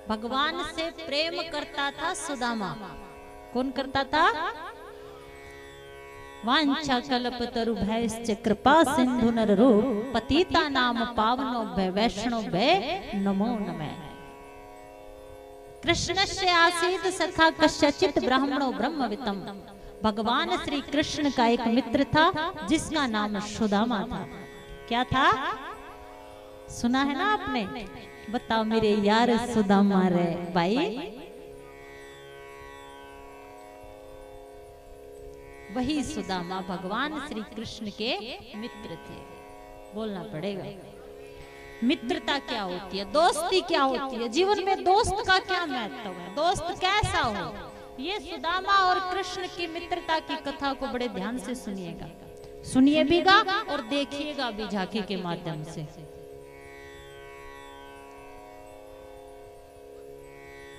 भगवान से प्रेम करता था सुदामा। कौन करता था? वांछा कल्प तरु भैश्च कृपा सिंधु नर रूप पतिता नाम पावनो भय वैष्णो भय नमो नमः। कृष्णस्य आसीत् सखा कस्यचित् ब्राह्मणो ब्रह्मवितम। भगवान श्री कृष्ण का एक मित्र था जिसका नाम सुदामा था। क्या था? सुना है ना आपने? बताओ मेरे यार सुदामा रे भाई। वही सुदामा भगवान श्री कृष्ण के मित्र थे। बोलना पड़ेगा। मित्रता क्या होती है, दोस्ती क्या होती है, जीवन में दोस्त का क्या महत्व है, दोस्त कैसा हो, ये सुदामा और कृष्ण की मित्रता की कथा को बड़े ध्यान से सुनिएगा, सुनिए भीगा और देखिएगा भी झांकी के माध्यम से।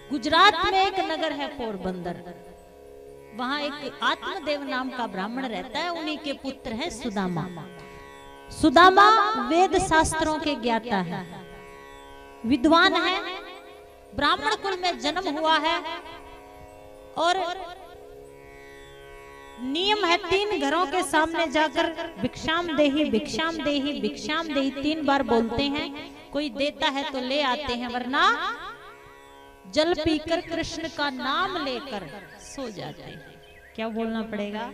गुजरात में एक नगर है पोरबंदर, वहां एक आत्मदेव नाम का ब्राह्मण रहता है, उन्हीं के पुत्र है सुदामा। सुदामा वेद शास्त्रों के ज्ञाता है, विद्वान है, ब्राह्मण कुल में जन्म हुआ है और नियम है 3 घरों के सामने जाकर भिक्षाम देही भिक्षाम देही भिक्षाम देही 3 बार बोलते हैं। कोई देता है तो ले आते हैं, वरना जल पीकर कृष्ण का नाम लेकर सो जाते हैं। क्या बोलना पड़ेगा?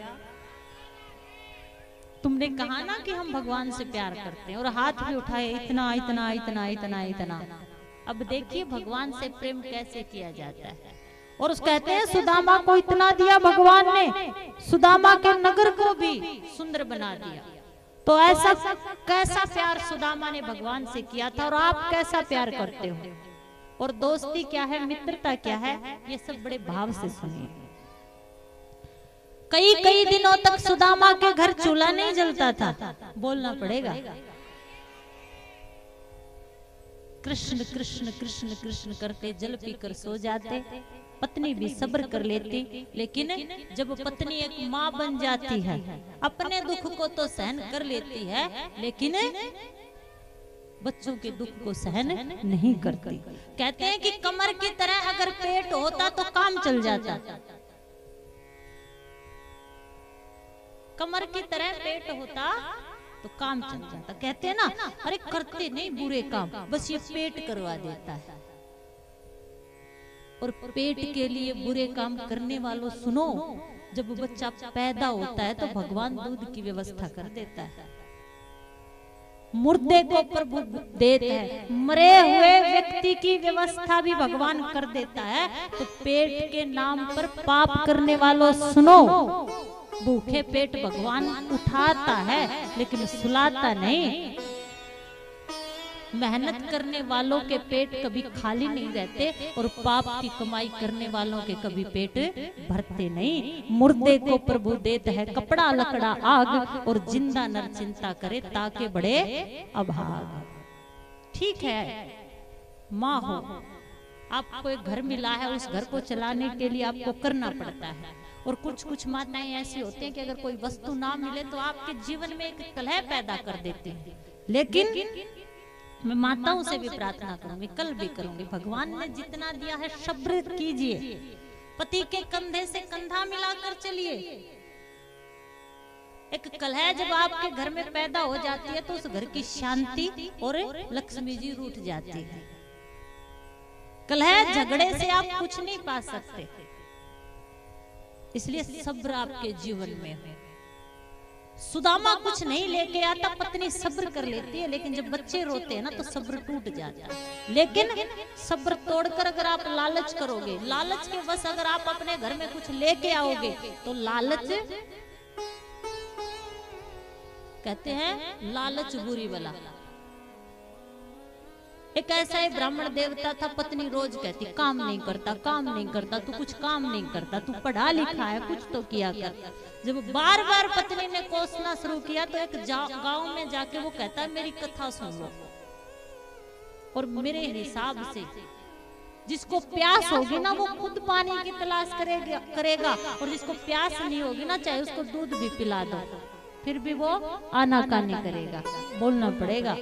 तुमने कहा ना कि हम भगवान से प्यार करते हैं और हाथ भी उठाए इतना इतना इतना इतना इतना। अब देखिए भगवान से प्रेम कैसे किया जाता है। और उस कहते हैं सुदामा को इतना दिया भगवान ने, सुदामा के नगर को भी सुंदर बना दिया। तो ऐसा कैसा प्यार सुदामा ने भगवान से किया था और आप कैसा प्यार करते हो? और दोस्ती क्या है, मित्रता क्या है, ये सब बड़े भाव से सुनिए। कई कई दिनों तक सुदामा के घर चूल्हा नहीं जलता था। बोलना पड़ेगा। कृष्ण कृष्ण कृष्ण कृष्ण करते जल पीकर सो जाते। पत्नी भी सब्र कर लेती, लेकिन जब पत्नी एक माँ बन जाती है अपने दुख को तो सहन कर लेती है, लेकिन बच्चों के दुख को सहन नहीं करती। कहते हैं कि कमर की तरह अगर पेट होता तो काम चल जाता, कमर की तरह पेट होता तो काम चल जाता। कहते हैं ना, अरे करते नहीं बुरे काम, बस ये पेट करवा देता है। और पेट के लिए बुरे काम करने वालों सुनो, जब बच्चा पैदा होता है तो भगवान दूध की व्यवस्था कर देता है, मुर्दे को प्रभु देता है, मरे हुए व्यक्ति की व्यवस्था भी भगवान कर देता है। तो पेट के नाम पर पाप करने वालों सुनो, भूखे पेट भगवान उठाता है लेकिन सुलाता नहीं। मेहनत करने वालों के पेट कभी खाली नहीं रहते और पाप की कमाई करने वालों के कभी पेट भरते नहीं। मुर्दे को प्रभु देता है कपड़ा लकड़ा आग, और जिंदा नर चिंता करे ताके बड़े अभाग। ठीक है, माँ हो, आपको एक घर मिला है, उस घर को चलाने के लिए आपको करना पड़ता है। और कुछ कुछ माताएं ऐसी होती हैं कि अगर कोई वस्तु ना मिले तो आपके जीवन में एक कलह पैदा कर देती हैं। लेकिन मैं माताओं से भी प्रार्थना करूंगी, कल भी करूंगी, भगवान ने जितना दिया है सब्र कीजिए, पति के कंधे से कंधा मिलाकर चलिए। एक कलह जब आपके घर में पैदा हो जाती है तो उस घर की शांति और लक्ष्मी जी रूठ जाती है। कलह झगड़े से आप कुछ नहीं पा सकते, इसलिए सब्र आपके जीवन में हो। सुदामा कुछ नहीं लेके आता, पत्नी सब्र कर लेती है, लेकिन जब बच्चे रोते हैं ना तो सब्र टूट जाता है। लेकिन सब्र तोड़कर अगर आप लालच करोगे, लालच के वश अगर आप अपने घर में कुछ लेके आओगे तो लालच, कहते हैं लालच बुरी वाला। एक ऐसा ही ब्राह्मण देवता था, पत्नी रोज कहती काम नहीं करता, काम नहीं करता, तू कुछ काम नहीं करता, तू पढ़ा लिखा है, कुछ तो किया कर। जब बार बार पत्नी ने कोसना शुरू किया तो एक गांव में जाके वो कहता है मेरी कथा सुन लो, और मेरे हिसाब से जिसको प्यास होगी ना वो खुद पानी की तलाश करेगा, और जिसको प्यास नहीं होगी ना चाहे उसको दूध भी पिला दो, फिर भी वो आनाकानी करेगा। बोलना पड़ेगा,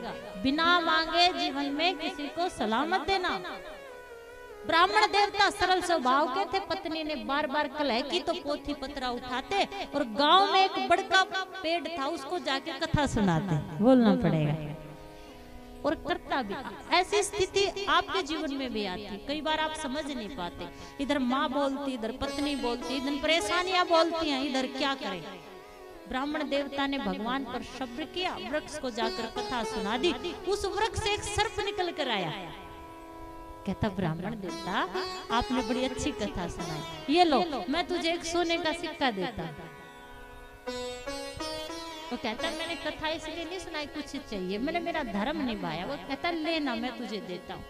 बिना मांगे जीवन में किसी को सलामत देना। ब्राह्मण देवता सरल स्वभाव के थे। पत्नी ने बार बार कलह की तो पोथी पत्रा उठाते और गांव में एक बड़का पेड़ था, उसको जाके कथा सुनाते। बोलना पड़ेगा, और करता भी। ऐसी स्थिति आपके जीवन में भी आती। कई बार आप समझ नहीं पाते, इधर माँ बोलती, इधर पत्नी बोलती, इधर परेशानियां बोलती हैं, इधर क्या करें। ब्राह्मण देवता ने भगवान पर सब्र किया, वृक्ष को जाकर कथा सुना दी। उस वृक्ष से एक सर्प निकल कर आया। कहता, ब्राह्मण देवता आपने बड़ी अच्छी कथा सुनाई, ये लो मैं तुझे एक सोने का सिक्का देता। वो कहता, मैंने कथा इसलिए नहीं सुनाई, कुछ चाहिए, मैंने मेरा धर्म निभाया। वो कहता, लेना मैं तुझे देता हूँ।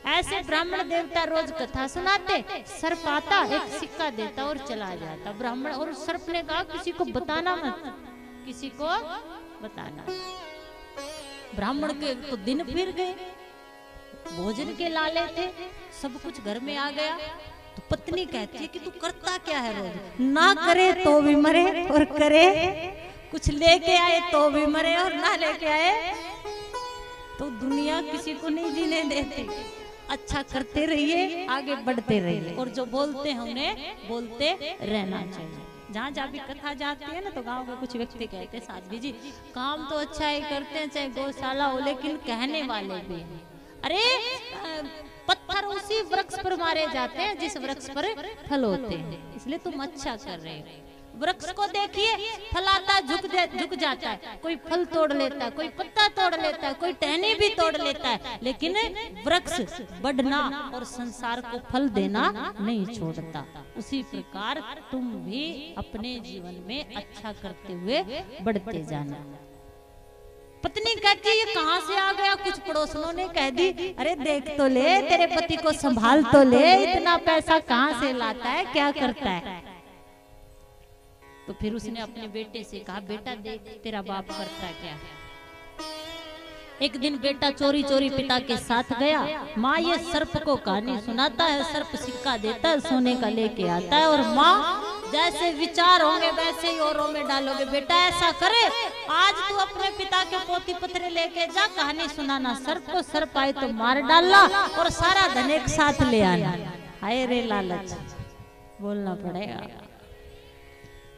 ऐसे ब्राह्मण देवता रोज कथा सुनाते, सर्प आता, एक सिक्का देता और चला जाता। ब्राह्मण और सर्प ने कहा, किसी को बताना मत, किसी को बताना। ब्राह्मण के तो दिन फिर गए, भोजन के लाले थे, सब कुछ घर में आ गया। तो पत्नी कहती है कि तू करता क्या है रोज, ना करे तो भी मरे और करे, कुछ लेके आए तो भी मरे और ना लेके आए तो दुनिया किसी को नहीं जीने देती। अच्छा करते रहिए, आगे बढ़ते रहिए, और जो बोलते हैं उन्हें बोलते रहना चाहिए। जहाँ जहाँ भी कथा जाती है ना, तो गांव के कुछ व्यक्ति कहते हैं, साध्वी जी काम तो अच्छा ही करते हैं, चाहे गौशाला हो, लेकिन कहने वाले भी हैं। अरे पत्थर उसी वृक्ष पर मारे जाते हैं जिस वृक्ष पर फल होते हैं, इसलिए तुम अच्छा कर रहे हो। वृक्ष को देखिए, फलाता झुक जाता है, कोई फल तोड़ लेता है, कोई पत्ता तोड़ लेता है, कोई टहनी भी तोड़ लेता है, लेकिन वृक्ष बढ़ना और संसार को फल देना नहीं छोड़ता। उसी प्रकार तुम भी अपने जीवन में अच्छा करते हुए बढ़ते जाना। पत्नी कहती है, ये कहाँ से आ गया? कुछ पड़ोसनों ने कह दी, अरे देख तो ले, तेरे पति को संभाल तो ले, इतना पैसा कहाँ से लाता है, क्या करता है। तो फिर उसने अपने बेटे से कहा, बेटा देख तेरा बाप करता क्या है। एक दिन बेटा चोरी चोरी पिता के साथ गया। माँ ये सर्प को कहानी सुनाता है, सर्प सिक्का देता है, सोने का लेके आता है, और माँ जैसे विचार होंगे वैसे ही औरों में डालोगे। बेटा ऐसा करे, आज तू अपने पिता के पोथी पत्रे लेके जा, कहानी सुनाना सर्प को, सर्प आए तो मार डालना और सारा धन एक साथ ले आना। हाय रे लालच, बोलना पड़ेगा।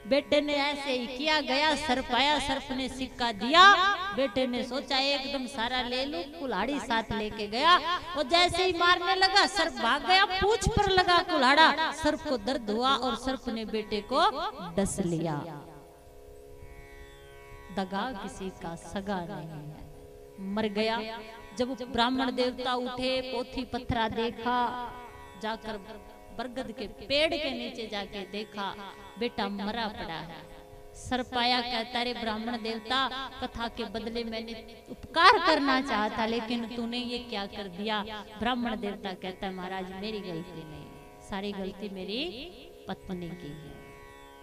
बेटे ने ऐसे ही किया, गया सर्प आया, सर्प ने सिक्का दिया। बेटे ने सोचा एकदम सारा ले लूं, कुल्हाड़ी साथ लेके गया, और जैसे ही मारने लगा सर्प भाग गया, पूंछ पर लगा कुल्हाड़ा, सर्प को दर्द हुआ और सर्प ने बेटे को डस लिया। दगा किसी का सगा नहीं है, मर गया। जब ब्राह्मण देवता उठे, पोथी पत्रा देखा, जाकर बरगद के पेड़ के नीचे जाके देखा, बेटा मरा पड़ा है। सर्प आया, कहता रे ब्राह्मण देवता, कथा के बदले मैंने उपकार करना चाहा था, लेकिन तूने ये क्या कर दिया। ब्राह्मण देवता कहता है, महाराज मेरी गलती नहीं, सारी गलती मेरी पत्नी की है।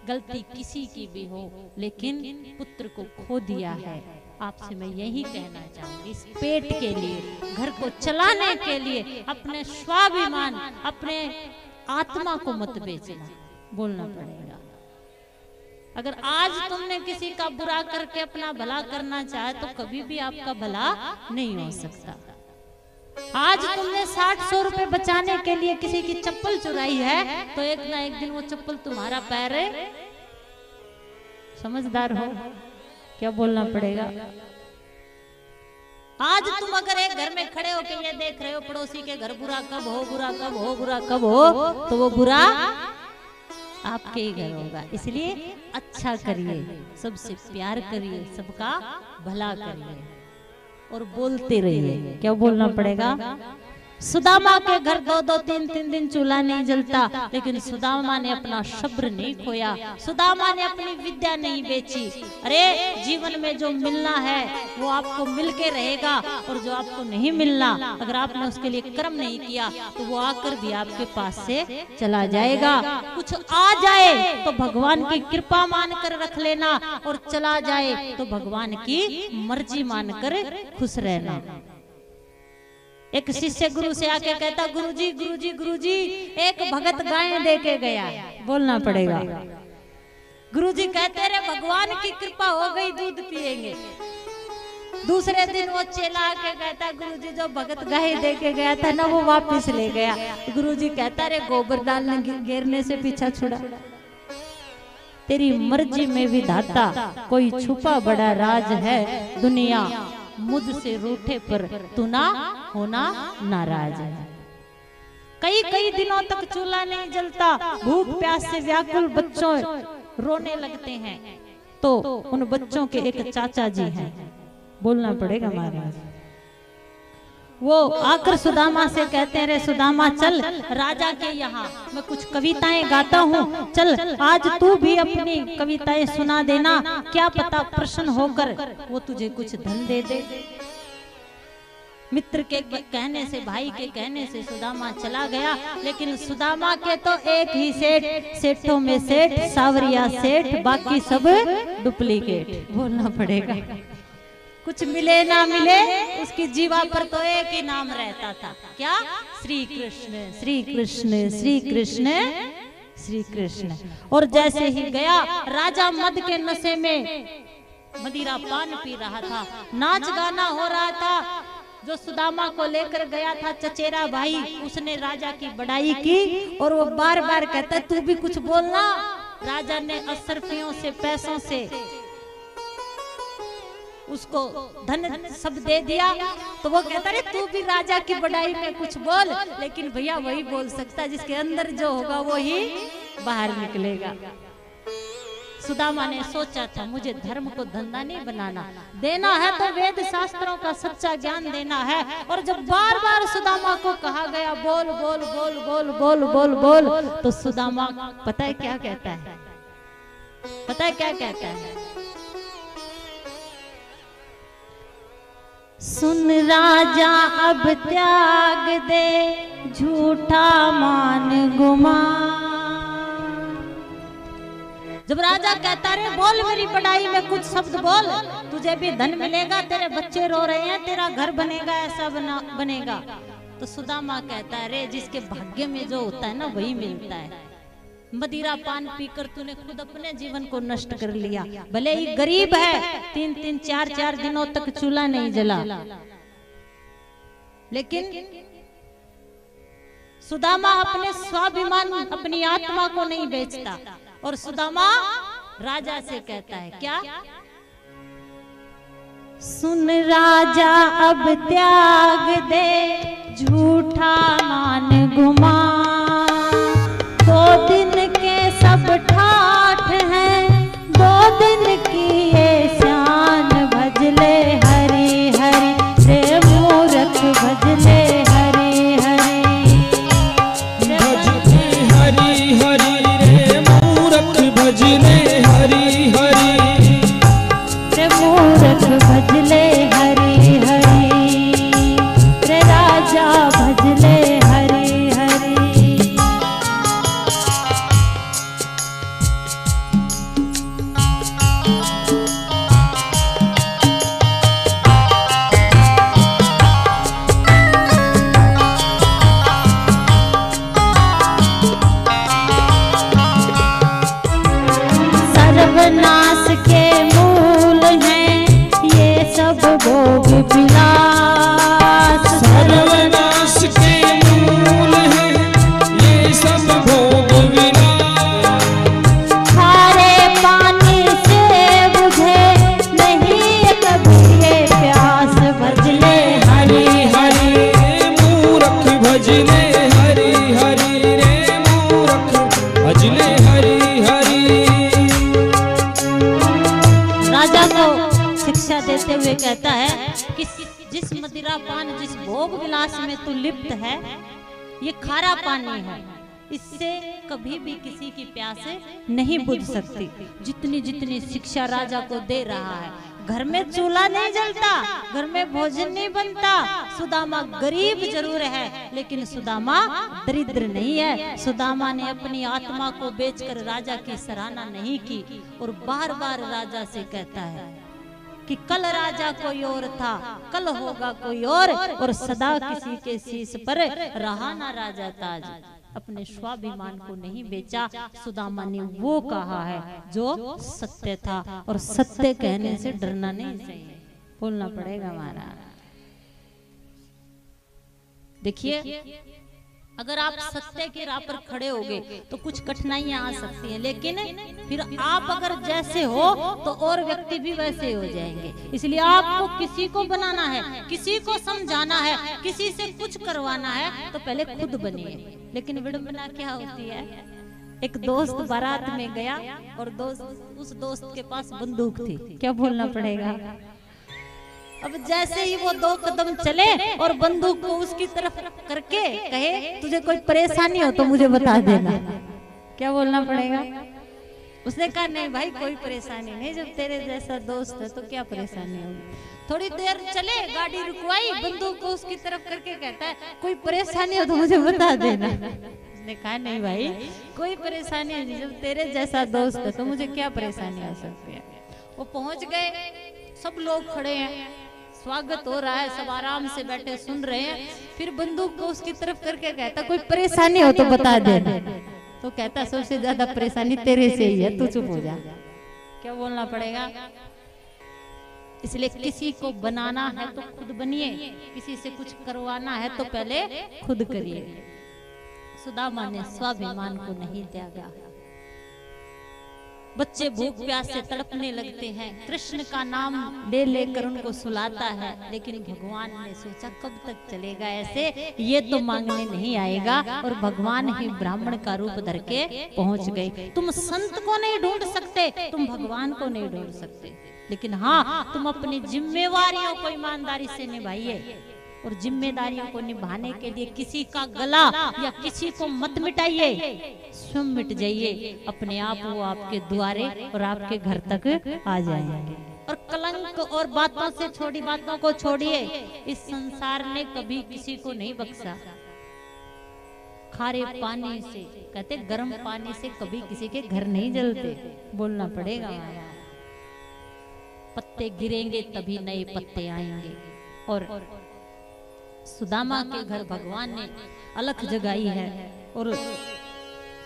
गलती किसी की भी हो, लेकिन पुत्र को खो दिया है। आपसे मैं यही कहना चाहूंगी, इस पेट के लिए, घर को चलाने के लिए, अपने स्वाभिमान, अपने आत्मा को मत बेचना। बोलना पड़ेगा। अगर आज तुमने किसी का बुरा करके अपना भला करना चाहे, तो कभी भी आपका भला नहीं हो सकता। आज तुमने 60-100 रुपए बचाने के लिए किसी की चप्पल चुराई है, तो एक ना एक दिन वो चप्पल तुम्हारा पैर है। समझदार हो, क्या बोलना पड़ेगा। आज तुम अगर एक घर में खड़े होकर ये देख रहे हो, पड़ोसी के घर बुरा कब हो, बुरा कब हो, बुरा कब हो, तो वो बुरा आपके ही घर होगा। इसलिए अच्छा करिए, सबसे प्यार करिए, सबका भला करिए और बोलते रहिए। क्या बोलना पड़ेगा। सुदामा के घर 2-2, 3-3 दिन चूल्हा नहीं जलता, लेकिन सुदामा ने अपना सब्र नहीं खोया, सुदामा ने अपनी विद्या नहीं बेची। अरे जीवन में जो मिलना है वो आपको मिलके रहेगा, और जो आपको नहीं मिलना, अगर आपने उसके लिए कर्म नहीं किया, तो वो आकर भी आपके पास से चला जाएगा। कुछ आ जाए तो भगवान की कृपा मानकर रख लेना, और चला जाए तो भगवान की मर्जी मानकर खुश रहना। एक शिष्य गुरु से आके कहता, गुरुजी गुरुजी गुरुजी, एक भगत गाय दे के गया। बोलना पड़ेगा। गुरुजी कहते रहे भगवान की कृपा हो गई, दूध पिएंगे। दूसरे दिन वो चेला आके कहता गुरुजी जो भगत गाय दे के गया था ना वो वापस ले गया। गुरुजी कहता रे गोबर डालने गिरने से पीछा छुड़ा। तेरी मर्जी में विधाता कोई छुपा बड़ा राज है, दुनिया मुझसे रूठे पर तू ना होना नाराज है। कई कई दिनों तक चूल्हा नहीं जलता, भूख प्यास से व्याकुल बच्चों रोने लगते हैं। तो उन बच्चों के एक चाचा जी हैं, बोलना पड़ेगा महाराज। वो आकर सुदामा से कहते हैं रे सुदामा चल राजा के यहाँ मैं कुछ कविताएं गाता हूँ, चल आज तू भी अपनी कविताएं सुना देना, क्या पता प्रसन्न होकर वो तुझे कुछ धन दे दे। मित्र के कहने से, भाई के कहने से सुदामा चला गया। लेकिन सुदामा के तो एक ही सेठ, सेठों में सेठ, सावरिया सेठ, बाकी सब डुप्लीकेट। बोलना पड़ेगा, कुछ मिले ना मिले उसकी जीवा पर तो एक ही नाम रहता था, क्या? श्री कृष्ण श्री कृष्ण श्री कृष्ण श्री कृष्ण। और जैसे ही गया राजा मद के नशे में मदिरा पान पी रहा था, नाच गाना हो रहा था। जो सुदामा को लेकर गया था चचेरा भाई, उसने राजा की बड़ाई की और वो बार बार कहता तू भी कुछ बोलना। राजा ने अशरफियों से, पैसों से उसको धन सब दे दिया। तो वो कहता है तू भी राजा की बड़ाई में कुछ बोल। लेकिन भैया वही बोल सकता है जिसके अंदर जो होगा वो ही बाहर निकलेगा। सुदामा ने सोचा था मुझे धर्म को धंधा नहीं बनाना, देना है तो वेद शास्त्रों का सच्चा ज्ञान देना है। और जब बार बार सुदामा को कहा गया बोल बोल बोल बोल बोल बोल बोल, तो सुदामा पता है क्या कहता है? पता है क्या कहता है? सुन राजा अब त्याग दे झूठा मान गुमान। जब राजा कहता रे बोल मेरी बड़ाई में कुछ शब्द बोल, तुझे भी धन मिलेगा, तेरे बच्चे रो रहे हैं, तेरा घर बनेगा, ऐसा बनेगा। तो सुदामा कहता है रे जिसके भाग्य में जो होता है ना वही मिलता है। मदिरा पान पीकर तूने खुद अपने जीवन को नष्ट कर लिया। भले ही गरीब है, 3-3 4-4 दिनों तक चूल्हा नहीं जला, लेकिन सुदामा अपने स्वाभिमान, अपनी आत्मा को नहीं बेचता। और सुदामा राजा से कहता है क्या? सुन राजा अब त्याग दे झूठा मान गुमान। 2 दिन के सब ठाठ हैं, 2 दिन की ये शान। भजले हरि हरि रे मूरख भजले हरि हरि, भजले हरि हरि भजले हरि हरि रे मूरख भजले हरि हरि रे राजा भजले हरि हरि। सर्वनाश के मूल हैं ये सब भोग विलास। सर्वनाश के मूल हैं ये सब भोग विलास। खारे पानी से बुझे नहीं कभी ये प्यास। भजले हरि हरि मूरख भजले हरि हरि रे मूरख भजले हरि हरि। राजा को शिक्षा देते हुए कहता है कि जिस मदिरा पान, जिस भोग विलास में तू लिप्त है, ये खारा पानी है, इससे कभी भी किसी की प्यास नहीं बुझ सकती। जितनी जितनी शिक्षा राजा को दे रहा है, घर में चूल्हा नहीं जलता, घर में भोजन नहीं बनता। सुदामा गरीब जरूर है लेकिन सुदामा दरिद्र नहीं है। सुदामा ने अपनी आत्मा को बेचकर राजा की सराहना नहीं की और बार बार राजा से कहता है कि कल राजा कोई और था, कल होगा कोई और सदा किसी के शीश पर रहा ना राजा ताज। अपने स्वाभिमान को नहीं बेचा, सुदामा ने वो कहा है जो सत्य था, और सत्य कहने से डरना नहीं चाहिए, बोलना पड़ेगा महाराज। देखिए, अगर आप सत्य की राह पर खड़े होगे तो कुछ कठिनाइयां आ सकती हैं, लेकिन फिर आप अगर जैसे हो तो और व्यक्ति भी वैसे हो जाएंगे। इसलिए आपको किसी को बनाना है, किसी को समझाना है, किसी से कुछ करवाना है तो पहले खुद बनिए। लेकिन विडंबना क्या होती है, एक दोस्त बारात में गया और उस दोस्त के पास बंदूक थी, क्या बोलना पड़ेगा। अब जैसे ही वो 2 कदम चले और बंदूक को उसकी तरफ करके कहे तुझे कोई परेशानी हो तो मुझे बता देना, क्या बोलना पड़ेगा। उसने कहा नहीं भाई कोई परेशानी नहीं, जब तेरे जैसा दोस्त है तो क्या परेशानी होगी। थोड़ी देर चले, गाड़ी रुकवाई, बंदूक को उसकी तरफ करके कहता है कोई परेशानी हो तो मुझे बता देना। उसने कहा नहीं भाई कोई परेशानी नहीं, जब तेरे जैसा दोस्त है तो मुझे क्या परेशानी हो सकती है। वो पहुंच गए, सब लोग खड़े हैं, स्वागत हो रहा है, सब आराम से बैठे सुन रहे हैं। फिर बंदूक को उसकी तरफ करके कहता कोई परेशानी हो तो बता देना। तो कहता सबसे ज्यादा परेशानी तेरे से ही है, तू चुप हो जा, क्या बोलना पड़ेगा। इसलिए किसी को बनाना है तो खुद बनिए, किसी से कुछ करवाना है तो पहले खुद करिए। सुदामा ने स्वाभिमान को नहीं त्यागा। बच्चे भूख प्यास से तड़पने लगते हैं, कृष्ण का नाम ले लेकर उनको सुलाता है, लेकिन भगवान ने सोचा कब तक चलेगा ऐसे, ये तो मांगने नहीं आएगा। और भगवान ही ब्राह्मण का रूप धर के पहुंच गए। तुम संत को नहीं ढूंढ सकते, तुम भगवान को नहीं ढूंढ सकते, लेकिन हाँ तुम अपनी जिम्मेवारियों को ईमानदारी से निभाइए। और जिम्मेदारियों को निभाने के लिए किसी का गला या किसी को मत मिटाइए, स्वयं मिट जाइए, अपने आप वो आपके द्वारे और आपके घर तक आ जाएंगे। और कलंक और बातों से छोड़ी बातों को छोड़िए, इस संसार ने कभी किसी को नहीं बख्शा। खारे पानी से, कहते गर्म पानी से कभी किसी के घर नहीं जलते, बोलना पड़ेगा। पत्ते गिरेंगे तभी नए पत्ते आएंगे। और सुदामा के घर भगवान ने अलख जगाई है। और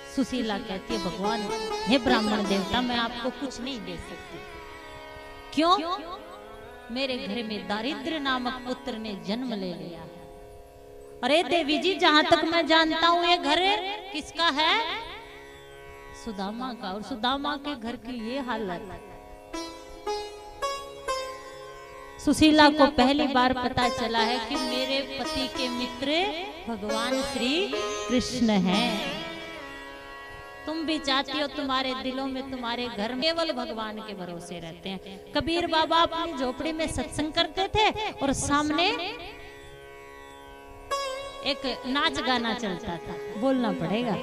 सुशीला कहती है भगवान हे ब्राह्मण देवता मैं आपको कुछ नहीं दे सकती, क्यों, मेरे घर में दारिद्र नामक पुत्र ने जन्म ले लिया। अरे देवी जी जहां तक मैं जानता हूं ये घर किसका है, सुदामा का। और सुदामा के घर की ये हालत। सुशीला को पहली बार पता चला है कि मेरे पति के मित्र भगवान श्री कृष्ण हैं। तुम भी चाहती हो तुम्हारे दिलों में, तुम्हारे घर में केवल भगवान के भरोसे रहते हैं। कबीर बाबा अपनी झोपड़ी में सत्संग करते थे और सामने एक नाच गाना चलता था, बोलना पड़ेगा।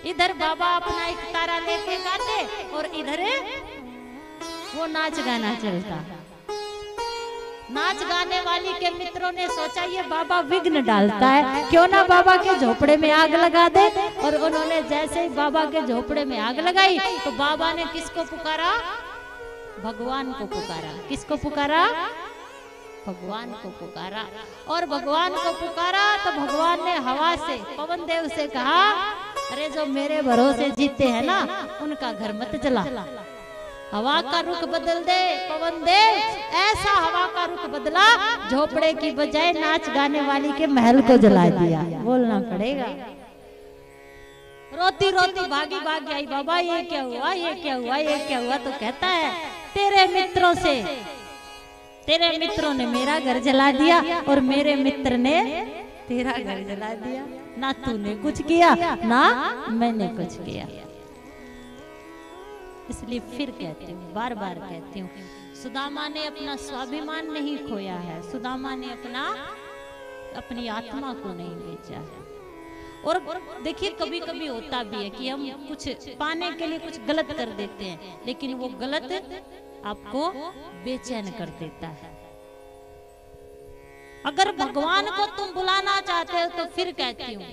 इधर बाबा अपना एक तारा लेके गाते और इधर वो नाच गाना चलता। नाच गाने वाली के मित्रों ने सोचा ये बाबा विघ्न डालता है, क्यों ना बाबा के झोपड़े में आग लगा दे। और उन्होंने जैसे ही बाबा के झोपड़े में आग लगाई तो बाबा ने किसको पुकारा, भगवान को पुकारा। किसको पुकारा, भगवान को पुकारा। और भगवान को पुकारा तो भगवान ने हवा से, पवन देव से कहा अरे जो मेरे भरोसे जीते हैं ना उनका घर मत जला, हवा का रुख बदल दे पवन देव। ऐसा हवा का रुख बदला, झोपड़े की बजाय नाच गाने वाली के महल को जला दिया, बोलना पड़ेगा। रोती रोती भागी भागी आई, बाबा ये क्या हुआ, ये क्या हुआ, ये क्या हुआ। तो कहता है तेरे मित्रों ने मेरा घर जला दिया और मेरे मित्र ने तेरा घर जला दिया। ना तूने कुछ किया ना मैंने कुछ किया। इसलिए फिर कहती हूँ, बार बार कहती हूँ, सुदामा ने अपना स्वाभिमान नहीं खोया है, सुदामा ने अपनी आत्मा को नहीं बेचा है। और देखिए कभी कभी होता भी है कि हम कुछ पाने के लिए कुछ गलत कर देते हैं, लेकिन वो गलत आपको बेचैन कर देता है। अगर भगवान को तुम बुलाना चाहते हो तो फिर कहती हूँ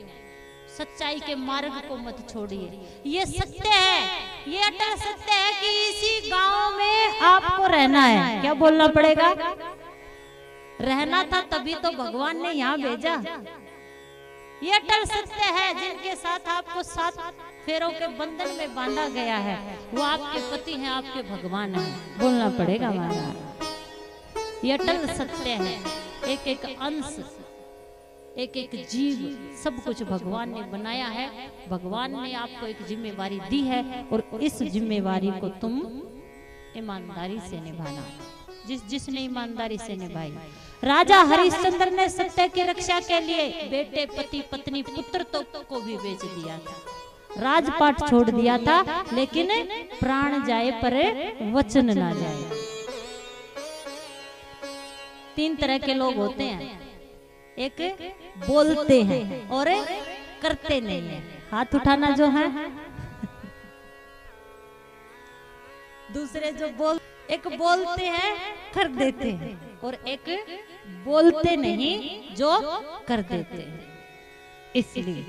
सच्चाई के मार्ग को मत छोड़िए। ये सत्य है, ये अटल सत्य है कि इसी गांव में आपको रहना है। क्या बोलना पड़ेगा? रहना था, तभी तो भगवान ने यहाँ भेजा। ये अटल सत्य है। जिनके साथ आपको 7 फेरों के बंधन में बांधा गया है, वो आपके पति हैं, आपके भगवान हैं। बोलना पड़ेगा महाराज, ये अटल सत्य है। एक एक अंश, एक एक जीव, सब कुछ भगवान ने बनाया है। भगवान ने आपको एक जिम्मेवारी दी है और इस जिम्मेवारी को तुम ईमानदारी से निभाना। जिसने ईमानदारी से निभाई। राजा हरिश्चंद्र ने सत्य की रक्षा के लिए बेटे, पति, पत्नी, पुत्र को भी बेच दिया था, राजपाट छोड़ दिया था, लेकिन प्राण जाए पर वचन ना जाए। 3 तरह के लोग होते हैं, एक बोलते हैं और करते नहीं है। हाथ उठाना जो है। दूसरे जो एक बोलते हैं कर देते हैं, और एक बोलते नहीं जो कर देते हैं। इसलिए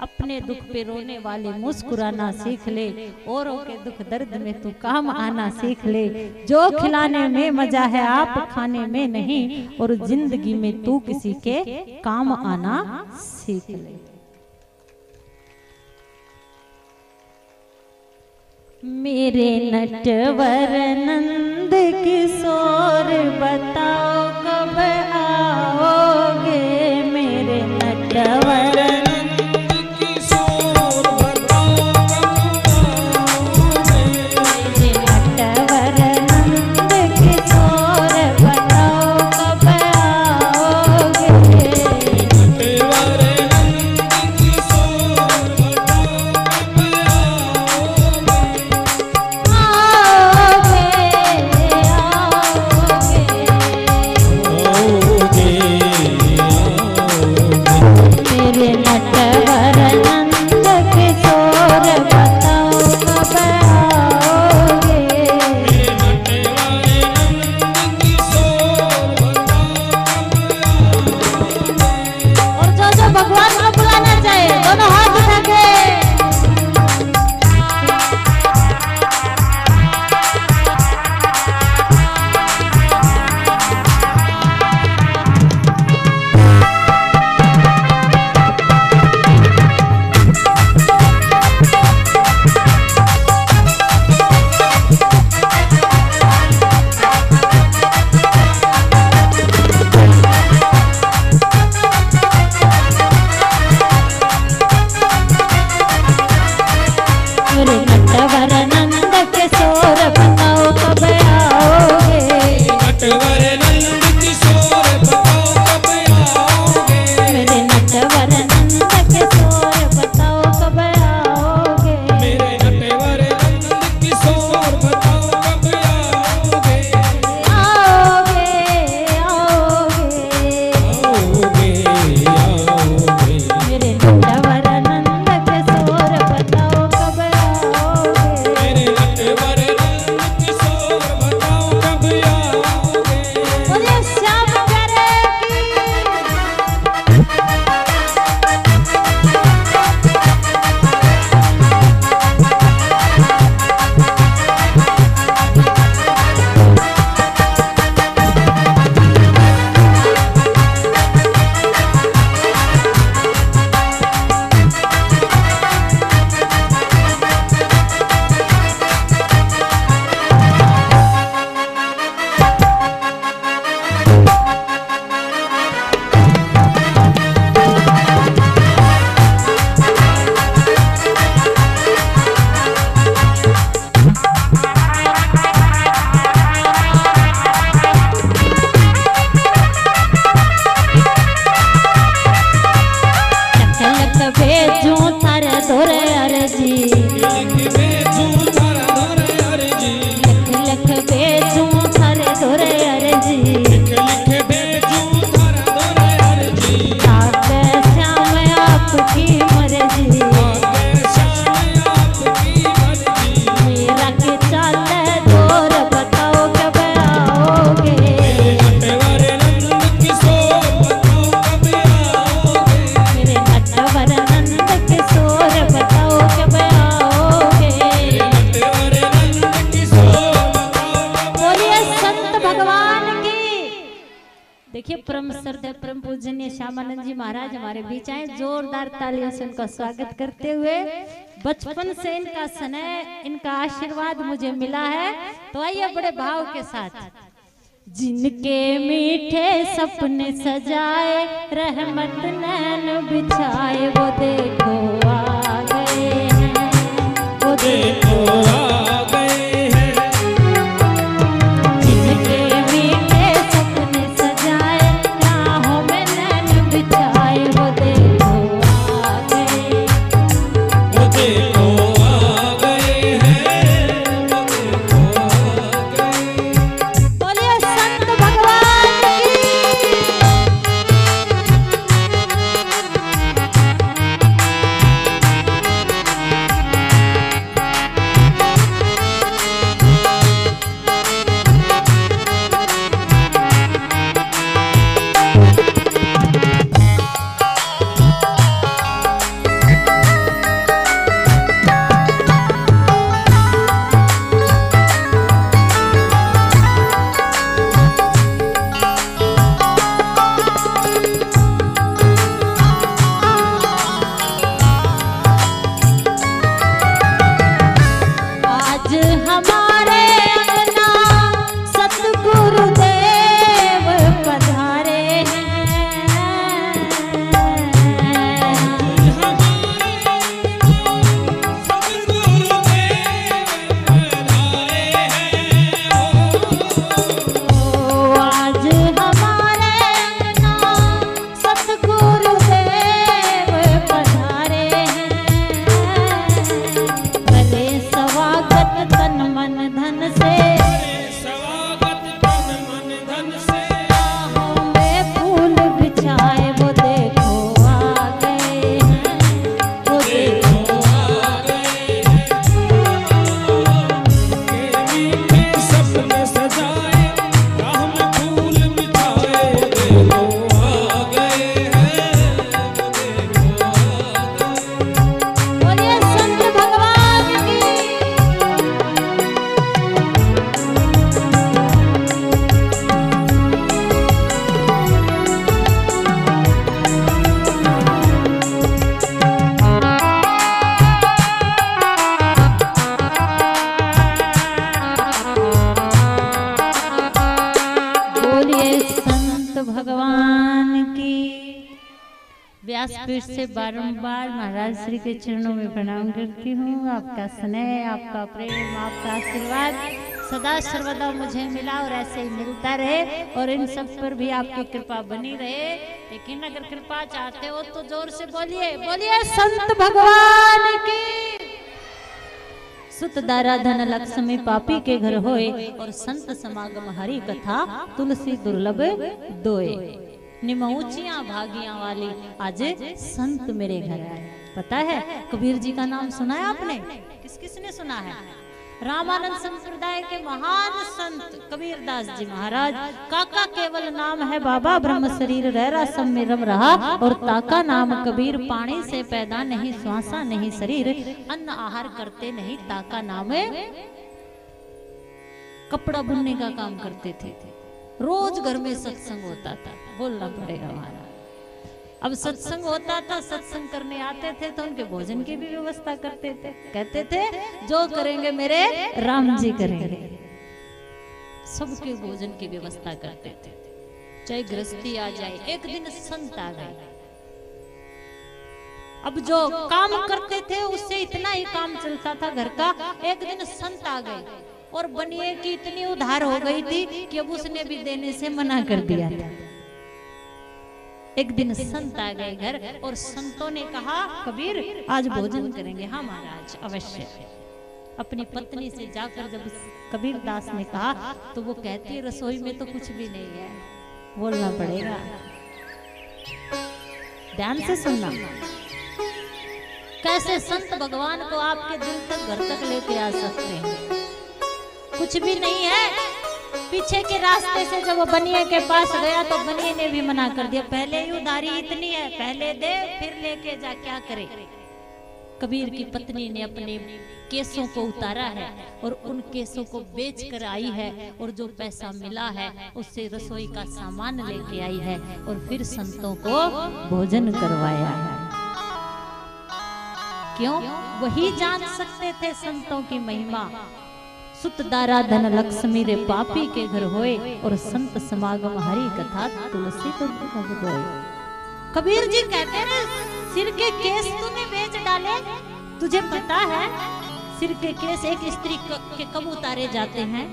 अपने दुख पे रोने वाले मुस्कुराना सीख ले, औरों के दुख दर्द में तू काम आना सीख ले। जो खिलाने में मजा है आप खाने में नहीं, और जिंदगी में तू किसी के काम आना सीख ले। मेरे नटवर नंद किशोर बताओ कब आओगे। मेरे नटवर नटवर नंद श्यामानंद जी महाराज हमारे बीच आए, जोरदार तालियों से उनका स्वागत करते हुए। बचपन से इनका स्नेह, इनका आशीर्वाद मुझे मिला है, तो आइए बड़े भाव के साथ। जिनके मीठे सपने सजाए, रहमत नैन बिछाए, वो देखो आ गए हैं, वो देखो आ गए हैं। जिनके मीठे सपने सजाए, राहों में नैन बिछाए, वो देखो आ गए, वो देखो आ गए हैं, वो देखो आ गए। बोलिए संत भगवान की। व्यासपीठ से बारंबार महाराज श्री के चरणों में प्रणाम करती हूँ। आपका स्नेह, आपका प्रेम, आपका आशीर्वाद सदा सर्वदा मुझे मिला और ऐसे ही मिलता रहे, और इन सब पर भी आपकी कृपा बनी रहे। लेकिन अगर कृपा चाहते हो तो जोर से बोलिए, बोलिए संत भगवान की। सुत दारा धन लक्ष्मी पापी के घर होए, और संत समागम हरि कथा तुलसी दुर्लभ दोए। निमऊचियां भागियां वाली आज संत मेरे घर आए। पता है कबीर जी का नाम सुना है आपने? किस किसने सुना है? रामानंद संप्रदाय के महान संत कबीरदास जी महाराज। काका केवल नाम है बाबा, ब्रह्म शरीर रहरा सब में रम रहा, और ताका नाम कबीर पानी से पैदा नहीं, श्वासा नहीं शरीर, अन्न आहार करते नहीं, ताका नाम कपड़ा बुनने का काम करते थे। रोज घर में सत्संग होता था, बोलना पड़ेगा हमारा। अब सत्संग होता था, सत्संग करने आते थे तो उनके भोजन की भी व्यवस्था करते थे। कहते थे जो करेंगे मेरे राम जी करेंगे। सबके भोजन की व्यवस्था करते थे, चाहे गृहस्थी आ जाए। एक दिन संत आ गए। अब जो काम करते थे उससे इतना ही काम चलता था घर का। एक दिन संत आ गए और बनिए की इतनी उधार हो गई थी कि अब उसने भी देने से मना कर दिया था। एक दिन संत आ गए घर, और संतों ने कहा कबीर आज भोजन करेंगे। हाँ महाराज अवश्य। अपनी पत्नी से जाकर जब कबीर दास ने कहा तो वो कहती है रसोई में तो कुछ भी नहीं है। बोलना पड़ेगा, ध्यान से सुनना। कैसे संत भगवान को आपके दिल तक घर तक लेके आ सकते हैं? कुछ भी नहीं है। पीछे के रास्ते से जब वो बनिए के पास गया तो बनिए ने भी मना कर दिया। पहले ही उधारी इतनी है, पहले दे फिर लेके जा, क्या करे। कबीर की पत्नी ने अपने केसों को उतारा है और उन केसों को बेच कर आई है और जो पैसा मिला है उससे रसोई का सामान लेके आई है और फिर संतों को भोजन करवाया है। क्यों? वही जान सकते थे संतों की महिमा। सुत दारा धन लक्ष्मी रे पापी के घर होए और संत समागम हरि कथा तुलसी तो होए। कबीर जी कहते हैं सिर के केस तूने बेच डाले, तुझे पता है सिर के केस एक स्त्री के कब उतारे जाते हैं?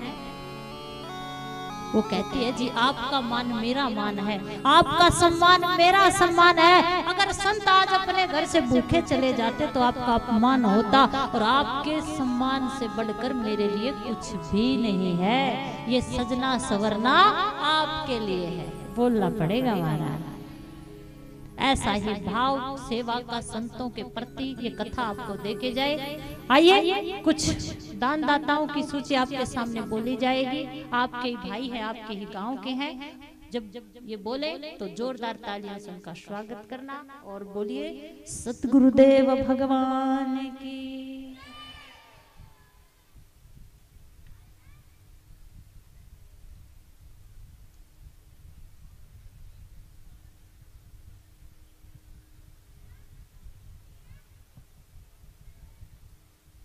वो कहती है जी आपका मान मेरा मान है, आपका सम्मान मेरा सम्मान है। अगर संत आज अपने घर से भूखे चले जाते तो आपका अपमान होता और आपके सम्मान से बढ़कर मेरे लिए कुछ भी नहीं है। ये सजना सवरना आपके लिए है, बोलना पड़ेगा महाराज। ऐसा ही भाव सेवा का संतों के प्रति ये कथा आपको देके जाए। आइए कुछ दान दाताओं की सूची आपके सामने बोली जाएगी। आपके ही भाई हैं, आपके ही गांव के हैं। जब ये बोले तो जोरदार तालियों से उनका स्वागत करना और बोलिए सतगुरुदेव भगवान की।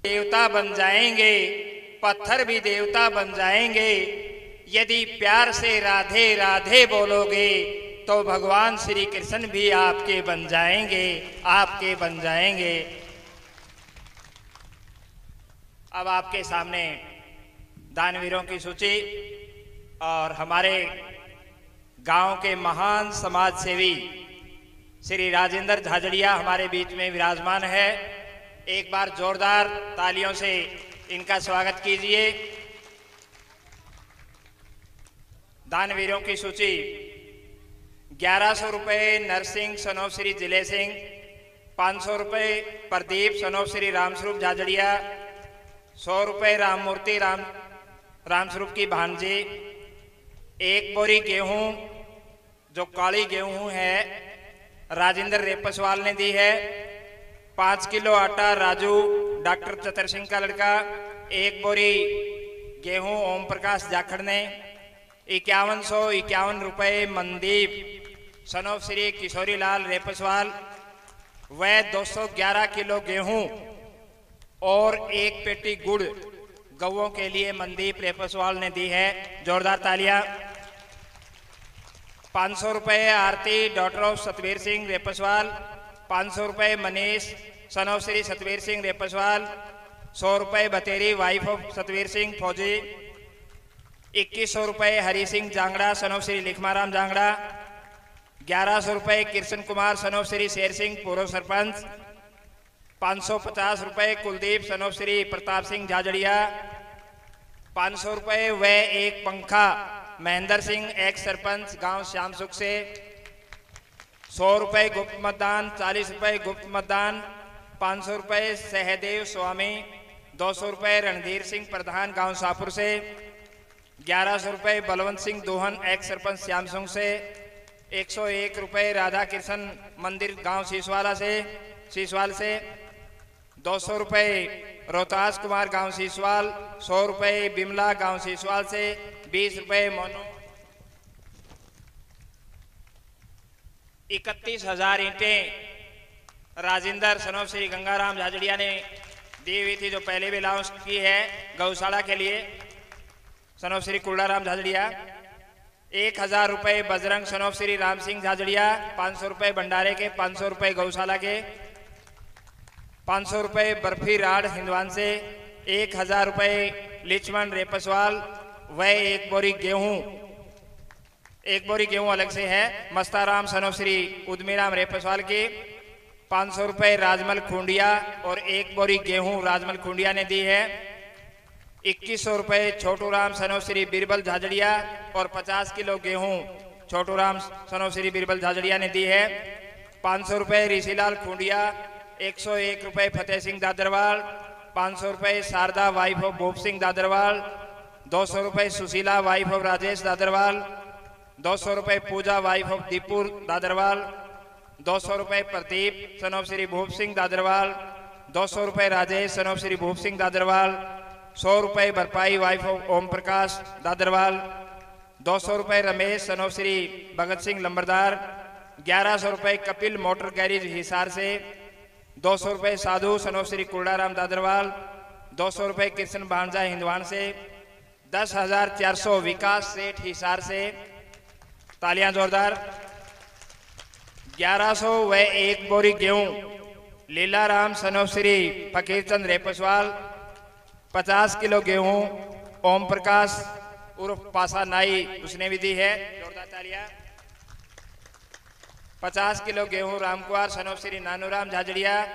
देवता बन जाएंगे, पत्थर भी देवता बन जाएंगे। यदि प्यार से राधे राधे बोलोगे तो भगवान श्री कृष्ण भी आपके बन जाएंगे, आपके बन जाएंगे। अब आपके सामने दानवीरों की सूची और हमारे गांव के महान समाज सेवी श्री राजेंद्र झाझड़िया हमारे बीच में विराजमान है। एक बार जोरदार तालियों से इनका स्वागत कीजिए। दानवीरों की सूची 1100 रुपये नरसिंह सनोफ श्री जिले सिंह, 500 रुपये प्रदीप सनोफ श्री रामस्वरूप झाझड़िया, 100 रुपये राममूर्ति रामस्वरूप की भांजी, 1 बोरी गेहूं जो काली गेहूं है राजेंद्र रेपसवाल ने दी है, 5 किलो आटा राजू डॉक्टर चतर सिंह का लड़का, 1 बोरी गेहूं ओम प्रकाश जाखड़ ने, 5151 रुपये मनदीप सनोफ श्री किशोरी लाल रेपसवाल व 211 किलो गेहूं और 1 पेटी गुड़ गौओं के लिए मनदीप रेपसवाल ने दी है। जोरदार तालियां। 500 रुपये आरती डॉक्टर ऑफ सतवीर सिंह रेपसवाल, 500 रुपये मनीष सनोफ श्री सतवीर सिंह रेपसवाल, 100 रुपये बतेरी वाइफ ऑफ सतवीर सिंह फौजी, 2100 रुपये हरि सिंह जांगड़ा सनोफ श्री लिखमाराम जांगड़ा, 1100 रुपये कृष्ण कुमार सनोफ श्री शेर सिंह पूर्व सरपंच, 550 रुपये कुलदीप सनोफ श्री प्रताप सिंह झाझड़िया, 500 रुपये व 1 पंखा महेंद्र सिंह एक्स सरपंच गांव श्याम सुख से, 100 रुपये गुप्त मतदान, 40 रुपये गुप्त मतदान, 500 रुपये सहदेव स्वामी, 200 रुपये रणधीर सिंह प्रधान गांव शाहपुर से, 1100 रुपये बलवंत सिंह दोहन एक्स सरपंच श्याम सिंह से, 101 रुपये राधा कृष्ण मंदिर गांव शीशवाल से, 200 रुपये रोहतास कुमार गांव शीशवाल, 100 रुपये बिमला गांव शीशवाल से, 20 रुपये मोनो, 31,000 ईंटें राजेंद्र सनोफ श्री गंगाराम झाझड़िया ने दी हुई थी, जो पहले भी लॉन्च की है गौशाला के लिए सनोफ श्री कुल्लाराम झाझड़िया। 1000 रुपये बजरंग सनोफ श्री राम सिंह झाझड़िया, 500 रुपये भंडारे के, 500 रुपये गौशाला के, 500 रुपये बर्फी राड हिंदवान से, 1000 रुपये लिचमन रेपसवाल व 1 बोरी गेहूं, 1 बोरी गेहूं अलग से है मस्ताराम सनोफ श्री उदमीराम रेपसवाल की, 500 रुपये राजमल खूंडिया और 1 बोरी गेहूं राजमल खूंडिया ने दी है। 2100 रुपये छोटू राम सनोफ श्री बीरबल झाझड़िया और 50 किलो गेहूं छोटू राम सनोफ श्री बीरबल झाझड़िया ने दी है। 500 रुपये ऋषिलाल खूंडिया, 101 रुपये फतेह सिंह दादरवाल, 500 रुपये शारदा वाइफ ऑफ भूप सिंह दादरवाल, 200 रुपये सुशीला वाइफ ऑफ राजेश दादरवाल, 200 रुपये पूजा वाइफ ऑफ दीपुर दादरवाल, 200 रुपये प्रदीप सनोफ श्री भूप सिंह दादरवाल, 200 रुपए राजेश सन ऑफ श्री भूप सिंह दादरवाल। 100 रुपए भरपाई वाइफ ऑफ ओम प्रकाश दादरवाल। 200 रुपए रमेश सन ऑफ श्री भगत सिंह लंबरदार। 1100 रुपए कपिल मोटर गैरेज हिसार से। 200 रुपए साधु सन ऑफ श्री कुर्डाराम दादरवाल। 200 रुपए कृष्ण भांजा हिंदवान से। 10,400 विकास सेठ हिसार से, तालियां जोरदार। 1100 व 1 बोरी गेहूं Leelaram son of Shri Fakirchand Repaswal. 50 kilo गेहूं ओम प्रकाश उर्फ पासा नाई उसने भी दी है, जोरदार तालियां। 50 किलो गेहूं रामकुमार सन ऑफ श्री नानूराम झाझड़िया।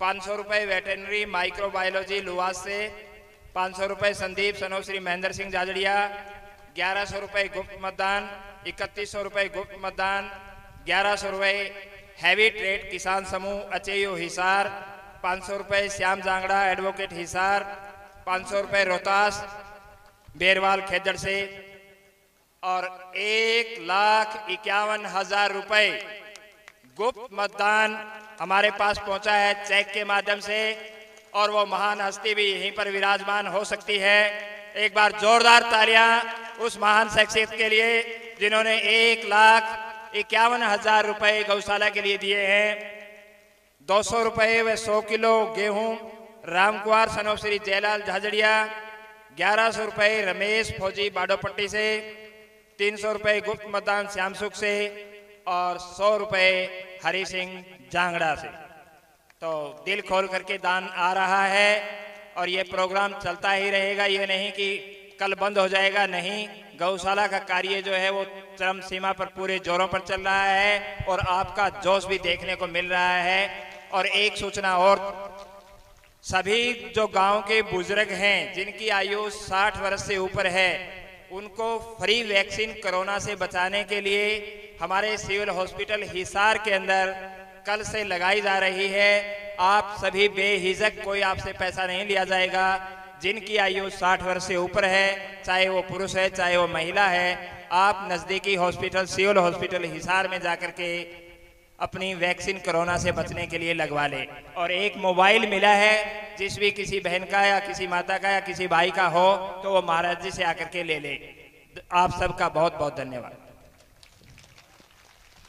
500 रुपए वेटरनरी माइक्रोबायोलॉजी लुवास से। 500 रुपए संदीप सन ऑफ श्री महेंद्र सिंह झाझड़िया। 1100 रुपए गुप्त मतदान। 3100 रुपए गुप्त मतदान। 1100 रुपए हैवी ट्रेड किसान समूह अचेयो हिसार। 500 रुपए श्याम जांगड़ा एडवोकेट हिसार। 500 रुपए रोहतास बेरवाल खेदड़ से। और 1,51,000 रुपए गुप्त मतदान हमारे पास पहुंचा है चेक के माध्यम से, और वो महान हस्ती भी यहीं पर विराजमान हो सकती है। एक बार जोरदार तालियां उस महान शख्सियत के लिए जिन्होंने 1,51,000 रुपए गौशाला के लिए दिए हैं। 200 रुपए व 100 किलो गेहूं रामकुमार सन ऑफ श्री जयलाल झाझड़िया। 1100 रुपए रमेश फौजी बाडोपट्टी से। 300 रुपए गुप्त मतदान श्याम सुख से और 100 रुपए हरि सिंह जांगड़ा से। तो दिल खोल करके दान आ रहा है और ये प्रोग्राम चलता ही रहेगा, ये नहीं कि कल बंद हो जाएगा, नहीं। गौशाला का कार्य जो है वो चरम सीमा पर पूरे जोरों पर चल रहा है और आपका जोश भी देखने को मिल रहा है। और एक सूचना और, सभी जो गांव के बुजुर्ग हैं जिनकी आयु 60 वर्ष से ऊपर है उनको फ्री वैक्सीन कोरोना से बचाने के लिए हमारे सिविल हॉस्पिटल हिसार के अंदर कल से लगाई जा रही है। आप सभी बेहिजक, कोई आपसे पैसा नहीं लिया जाएगा। जिनकी आयु 60 वर्ष से ऊपर है, चाहे वो पुरुष है चाहे वो महिला है, आप नज़दीकी हॉस्पिटल सिविल हॉस्पिटल हिसार में जाकर के अपनी वैक्सीन कोरोना से बचने के लिए लगवा ले। और एक मोबाइल मिला है, जिस भी किसी बहन का या किसी माता का या किसी भाई का हो तो वो महाराज जी से आकर के ले ले। आप सबका बहुत बहुत धन्यवाद।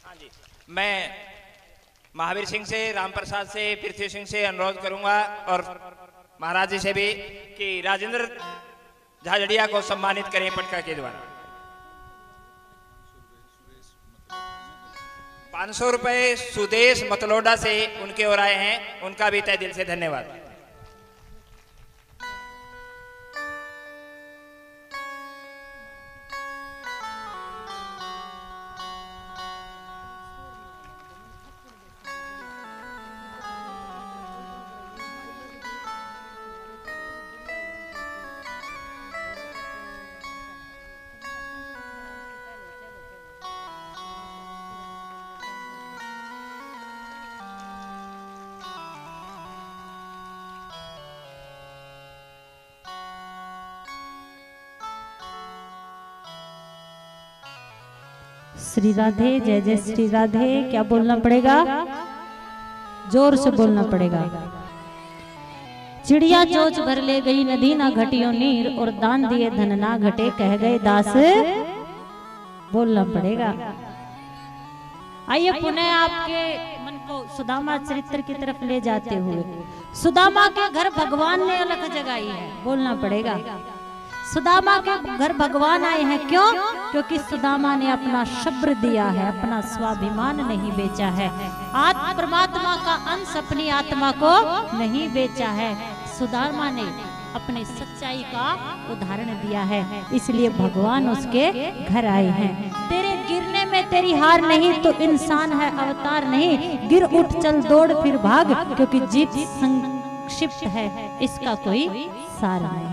हाँ जी, मैं महावीर सिंह से, राम प्रसाद से, पृथ्वी सिंह से अनुरोध करूंगा और महाराज जी से भी कि राजेंद्र झाझड़िया को सम्मानित करें पटका के द्वारा। 500 रुपए सुदेश मतलोडा से उनके ओर आए हैं, उनका भी तहे दिल से धन्यवाद। श्री राधे, जय जय श्री राधे। क्या बोलना पड़ेगा? जोर से बोलना पड़ेगा। चिड़िया चोच भर ले गई नदी ना घटियो नीर, और दान दिए धन ना घटे कह गए दास। बोलना पड़ेगा। आइए पुनः आपके मन को सुदामा चरित्र की तरफ ले जाते हुए, सुदामा के घर भगवान ने अलग जगाई है। बोलना पड़ेगा। सुदामा के घर भगवान आए हैं, क्यों? क्योंकि सुदामा ने अपना शब्द दिया है, अपना स्वाभिमान नहीं बेचा है, आत्म परमात्मा का अंश अपनी आत्मा को नहीं बेचा है। सुदामा ने अपने सच्चाई का उदाहरण दिया है, इसलिए भगवान उसके घर आए हैं। तेरे गिरने में तेरी हार नहीं तो इंसान है अवतार नहीं, गिर उठ चल दौड़ फिर भाग, क्योंकि जीत संक्षिप्त है इसका कोई सार नहीं।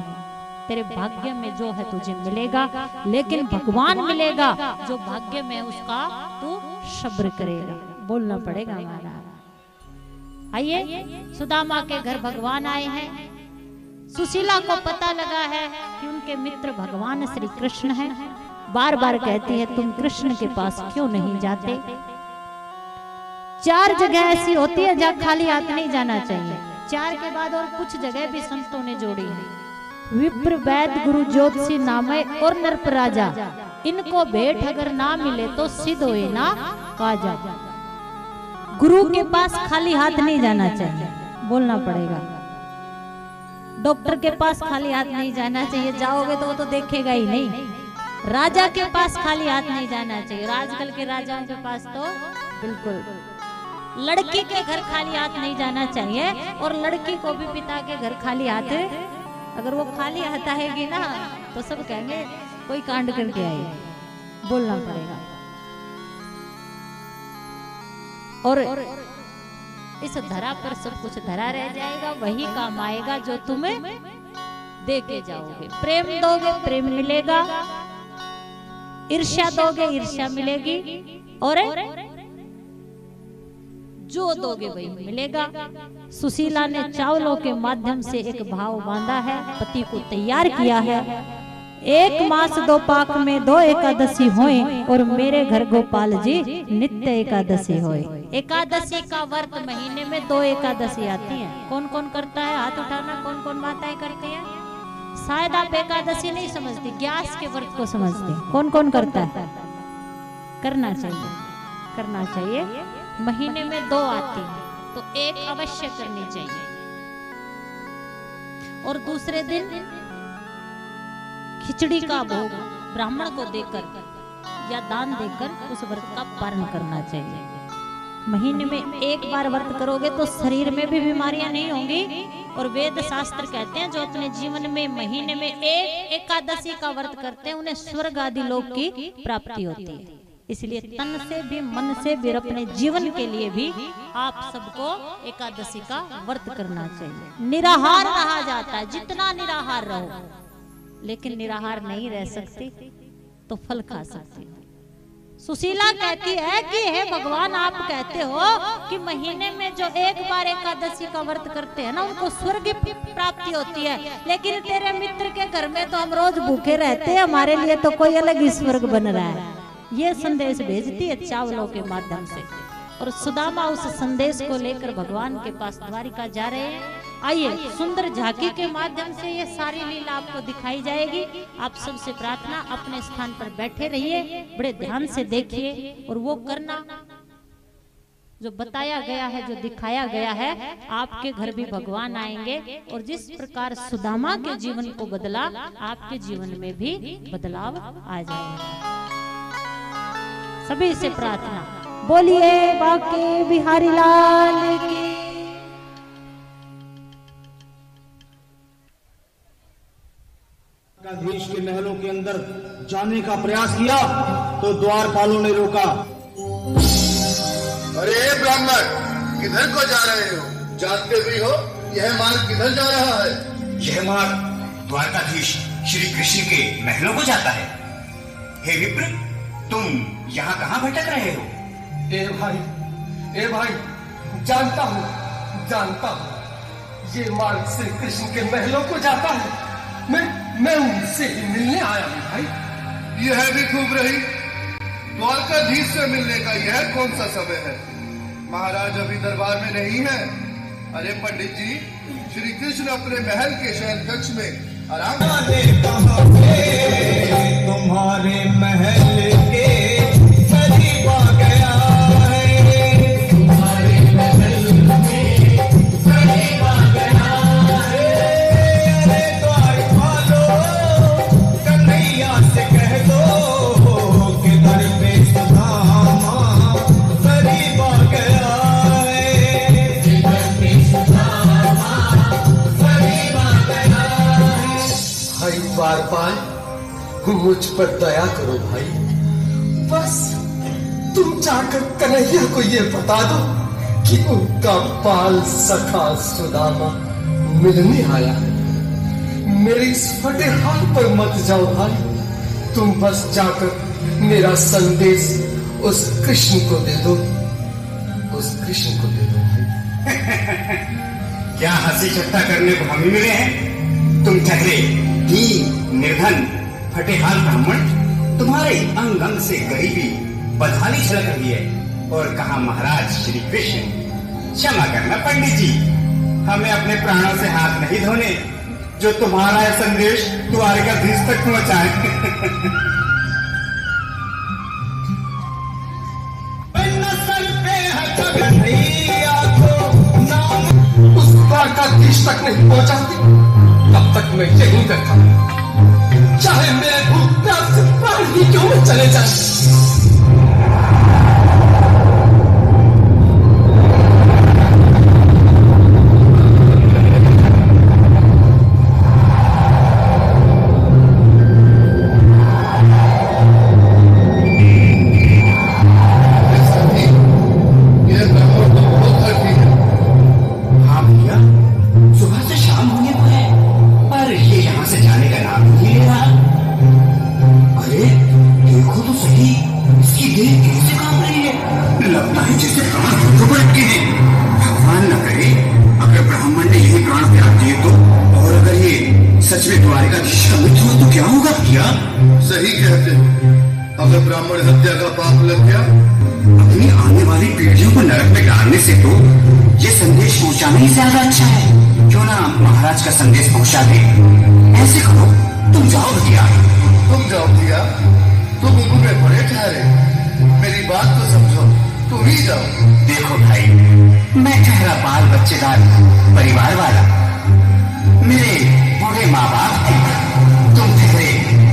तेरे भाग्य में जो है तुझे मिलेगा, लेकिन भगवान मिलेगा जो भाग्य में उसका तू सब्र करेगा। बोलना पड़ेगा महाराज। आइए, सुदामा के घर भगवान आए हैं। सुशीला को पता लगा है कि उनके मित्र भगवान श्री कृष्ण हैं। बार बार कहती है तुम कृष्ण के पास क्यों नहीं जाते? 4 जगह ऐसी होती है जहाँ खाली हाथ नहीं जाना चाहिए। 4 के बाद और कुछ जगह भी संतों ने जोड़ी है। विप्र वैद गुरु ज्योतिषी नामय और नरप राजा, इनको भेंट अगर ना मिले तो सिद्ध होए ना काजा। गुरु के पास खाली हाथ नहीं जाना चाहिए, बोलना पड़ेगा। डॉक्टर के पास खाली हाथ नहीं जाना चाहिए, जाओगे तो वो तो देखेगा ही नहीं। राजा के पास खाली हाथ नहीं जाना चाहिए, आजकल के राजाओं के पास तो बिल्कुल। लड़की के घर खाली हाथ नहीं जाना चाहिए, और लड़की को भी पिता के घर खाली हाथ, अगर वो खाली हाथ आएगी ना तो सब कहेंगे कोई कांड करके आई, बोलना पड़ेगा। और इस धरा पर सब कुछ धरा रह जाएगा, वही काम आएगा जो तुम्हें दे के जाओगे। प्रेम दोगे प्रेम मिलेगा, ईर्ष्या दोगे ईर्ष्या मिलेगी, और जो दोगे वही मिलेगा। सुशीला ने चावलों के माध्यम से एक भाव बांधा है, पति को तैयार किया है। 1 मास 2 पाक में 2 एकादशी होए, और मेरे घर गोपाल जी नित्य एकादशी होए। एकादशी का व्रत महीने में 2 एकादशी आती है। कौन कौन करता है? हाथ उठाना। कौन कौन माताएं करती हैं? शायद आप एकादशी नहीं समझती, ग्यास के व्रत को समझते। कौन कौन करता है? करना चाहिए, करना चाहिए। महीने में 2 आती है, तो 1 अवश्य करनी चाहिए। और दूसरे दिन खिचड़ी का भोग ब्राह्मण को देकर या दान देकर उस व्रत का पालन करना चाहिए। महीने में 1 बार व्रत करोगे तो शरीर में भी बीमारियां नहीं होंगी। और वेद शास्त्र कहते हैं जो अपने जीवन में महीने में 1 एकादशी का व्रत करते हैं उन्हें स्वर्ग आदि लोक की प्राप्ति होती है। इसलिए तन से भी मन से भी अपने जीवन के लिए भी आप सबको एकादशी का व्रत करना चाहिए। निराहार रहा जाता है, जितना निराहार रहो, लेकिन निराहार नहीं रह सकती तो फल खा सकती। सुशीला कहती है कि हे भगवान, आप कहते हो कि महीने में जो 1 बार एकादशी का व्रत करते हैं ना उनको स्वर्ग प्राप्ति होती है, लेकिन तेरे मित्र के घर में तो हम रोज भूखे रहते हैं, हमारे लिए तो कोई अलग ही स्वर्ग बन रहा है। ये संदेश भेजती है चावलों के माध्यम से, और सुदामा उस संदेश को लेकर भगवान के पास द्वारिका जा रहे हैं। आइए सुंदर झांकी के माध्यम से ये सारी लीला आपको दिखाई जाएगी। आप सबसे प्रार्थना, अपने स्थान पर बैठे रहिए, बड़े ध्यान से देखिए और वो करना जो बताया गया है, जो दिखाया गया है। आपके घर भी भगवान आएंगे, और जिस प्रकार सुदामा के जीवन को बदला, आपके जीवन में भी बदलाव आ जाएगा। सभी से प्रार्थना, बोलिए बांके बिहारी लाल की। देश के महलों के अंदर जाने का प्रयास किया तो द्वारपालों ने रोका। अरे ब्राह्मण, किधर को जा रहे हो? जानते भी हो यह मार्ग किधर जा रहा है? यह मार्ग द्वारकाधीश श्री कृष्ण के महलों को जाता है। हे विप्र, तुम यहाँ कहाँ भटक रहे हो? ए भाई, जानता हूँ ये मार्ग श्री कृष्ण के महलों को जाता है। मैं उनसे ही मिलने आया हूँ भाई। यह भी खूब रही, द्वारकाधीश से मिलने का यह कौन सा समय है? महाराज अभी दरबार में नहीं है। अरे पंडित जी, श्री कृष्ण अपने महल के शयन कक्ष में आराम। तुम्हारे महल के करीब आ गया है, तुम्हारे महल के करीब आ गया है। अरे द्वारपालो, कन्हैया से कह दो कि दर पे सुदामा करीब आ गया है, दर पे सुदामा करीब आ गया है। भाई द्वारपाल, मुझ पर दया करो भाई। बस तुम जाकर कन्हैया को ये बता दो कि उनका बाल सखा सुदामा मिलने आया है। मेरे इस फटे हाथ पर मत जाओ भाई, तुम बस जाकर मेरा संदेश उस कृष्ण को दे दो, उस कृष्ण को दे दो भाई। क्या हंसी ठट्टा करने को हम ही मिले हैं? तुम ठहरे दीन निर्धन फटेहाल ब्राह्मण, तुम्हारे अंग अंग से गरीबी बदहाली झलक रही है। और कहा महाराज श्री कृष्ण, क्षमा करना पंडित जी, हमें अपने प्राणों से हाथ नहीं धोने जो तुम्हारा यह संदेश द्वारिकाधीश तक पहुंचाए। उस द्वारकाधीश तक नहीं पहुंचाती तब तक मैं यही करता, चाहे मेरे भूख प्यास से प्राण ही क्यों में चले जाए। सही कहते हो, अगर ब्राह्मण हत्या का पाप लग गया, अपनी आने वाली पीढ़ियों को नरक में डालने से तो ये संदेश पहुंचाना ही ज्यादा अच्छा है। क्यों ना महाराज का संदेश पहुंचा दे। ऐसे करो, तुम जाओ भैया। तुम जाओ भैया, तुम उम्र में बड़े ठहरे, मेरी बात तो समझो, तुम ही जाओ। देखो भाई, मैं ठहरा बाल बच्चेदार परिवार वाला, मेरे बूढ़े माँ बाप थे, तुम ठहरे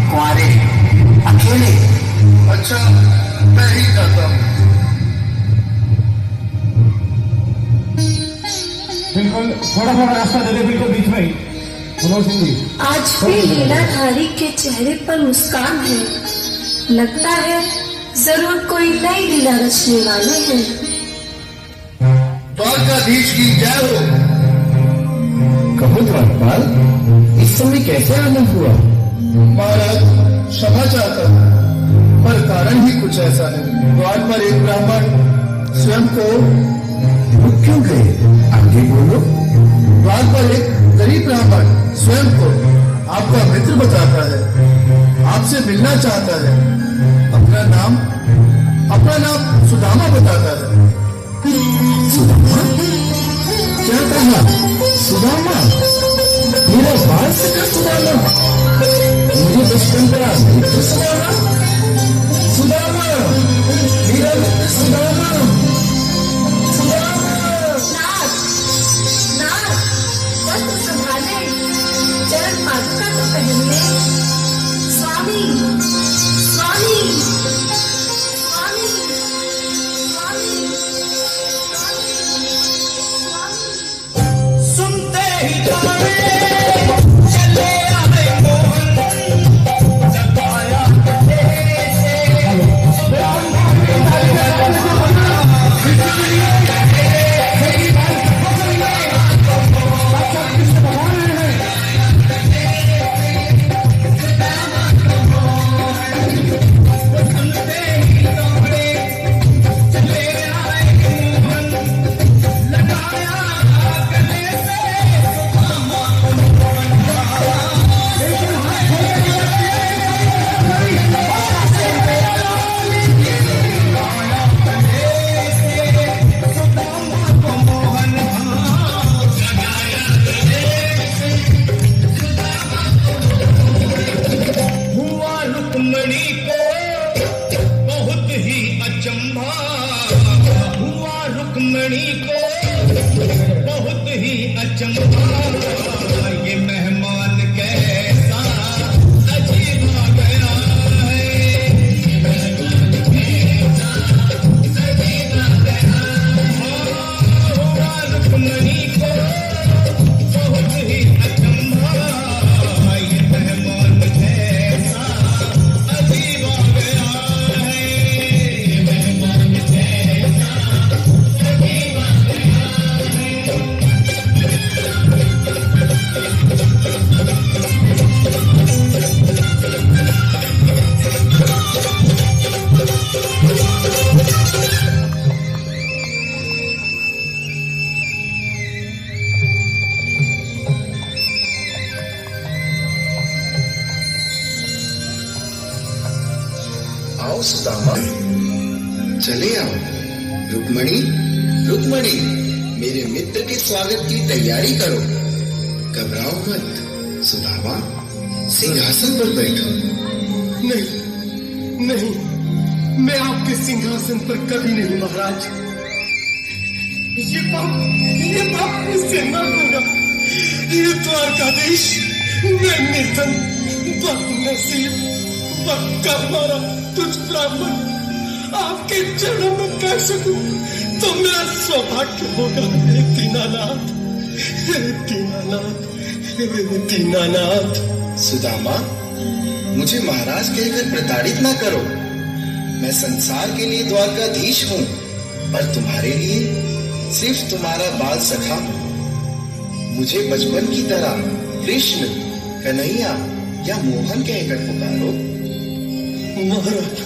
कुंवारे अकेले। अच्छा, मैं ही जाता हूँ। बिल्कुल, थोड़ा थोड़ा रास्ता दे दे, बिल्कुल बीच में ही। मनोज सिंह जी, आज भी लीलाधारी के चेहरे पर मुस्कान है। लगता है जरूर कोई नई लीला रचने वाले हैं। द्वारकाधीश की जय हो। कहो द्वारपाल, इस समय कैसे आनंद हुआ? महाराज, क्षमा चाहता हूँ, पर कारण ही कुछ ऐसा है। द्वार पर एक ब्राह्मण स्वयं को रुक क्यों गए? आगे बोलो। द्वार पर एक गरीब ब्राह्मण स्वयं को आपका मित्र बताता है, आपसे मिलना चाहता है। अपना नाम सुदामा बताता है। सुदामा? क्या कहा? सुदामा? मेरा बाल सका सुदामा? मुझे बचपन का मित्र सुदामा? सुदामा, मेरा मित्र सुदामा, सुदामा। नाथ, वस्त्र संभाले, चरण पादुका तो पहन ले। स्वामी, स्वामी, स्वामी, स्वामी, स्वामी। सुनते ही जाने चले आए मोहन, जब आया आओ सुदामा, चले आओ। रुक्मणी, रुक्मणी, मेरे मित्र के स्वागत की तैयारी करो। घबराओ मत सुदामा, सिंहासन पर बैठो। नहीं नहीं, मैं आपके सिंहासन पर कभी नहीं महाराज। ये पाप मुझसे न होगा। ये द्वारकाधीश, मैं निर्धन बदनसीब बक्का मारा तुझ ब्राह्मण आपके चरणों में कह सकूं तो मेरा सौभाग्य होगा। हे दीनानाथ, हे दीनानाथ, हे दीनानाथ। सुदामा, मुझे महाराज कहकर प्रताड़ित ना करो। मैं संसार के लिए द्वारकाधीश हूँ, पर तुम्हारे लिए सिर्फ तुम्हारा बाल सखा हूँ। मुझे बचपन की तरह कृष्ण, कन्हैया या मोहन कहकर पुकारो। महाराज,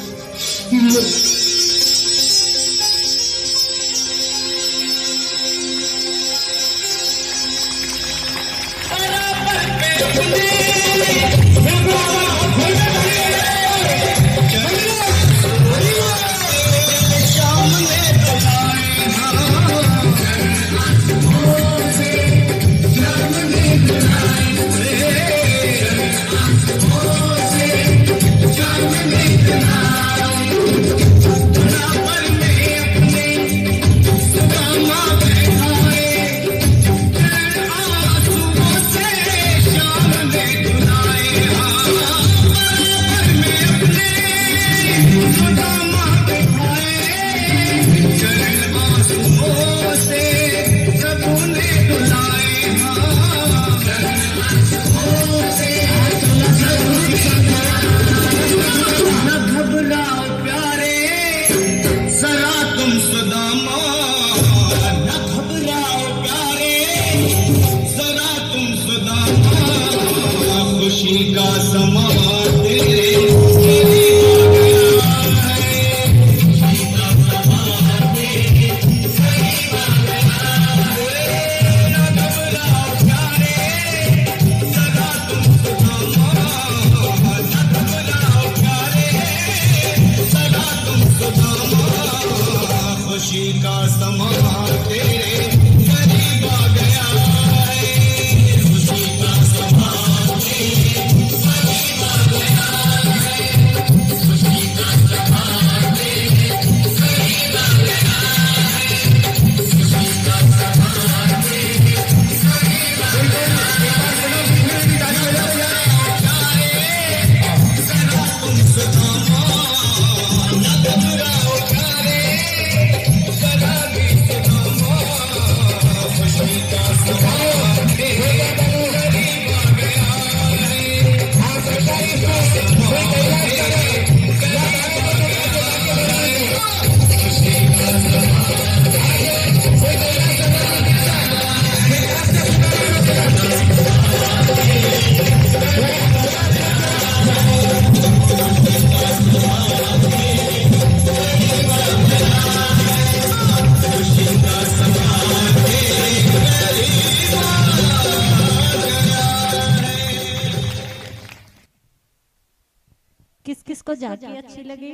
किस किस को झांकी अच्छी लगी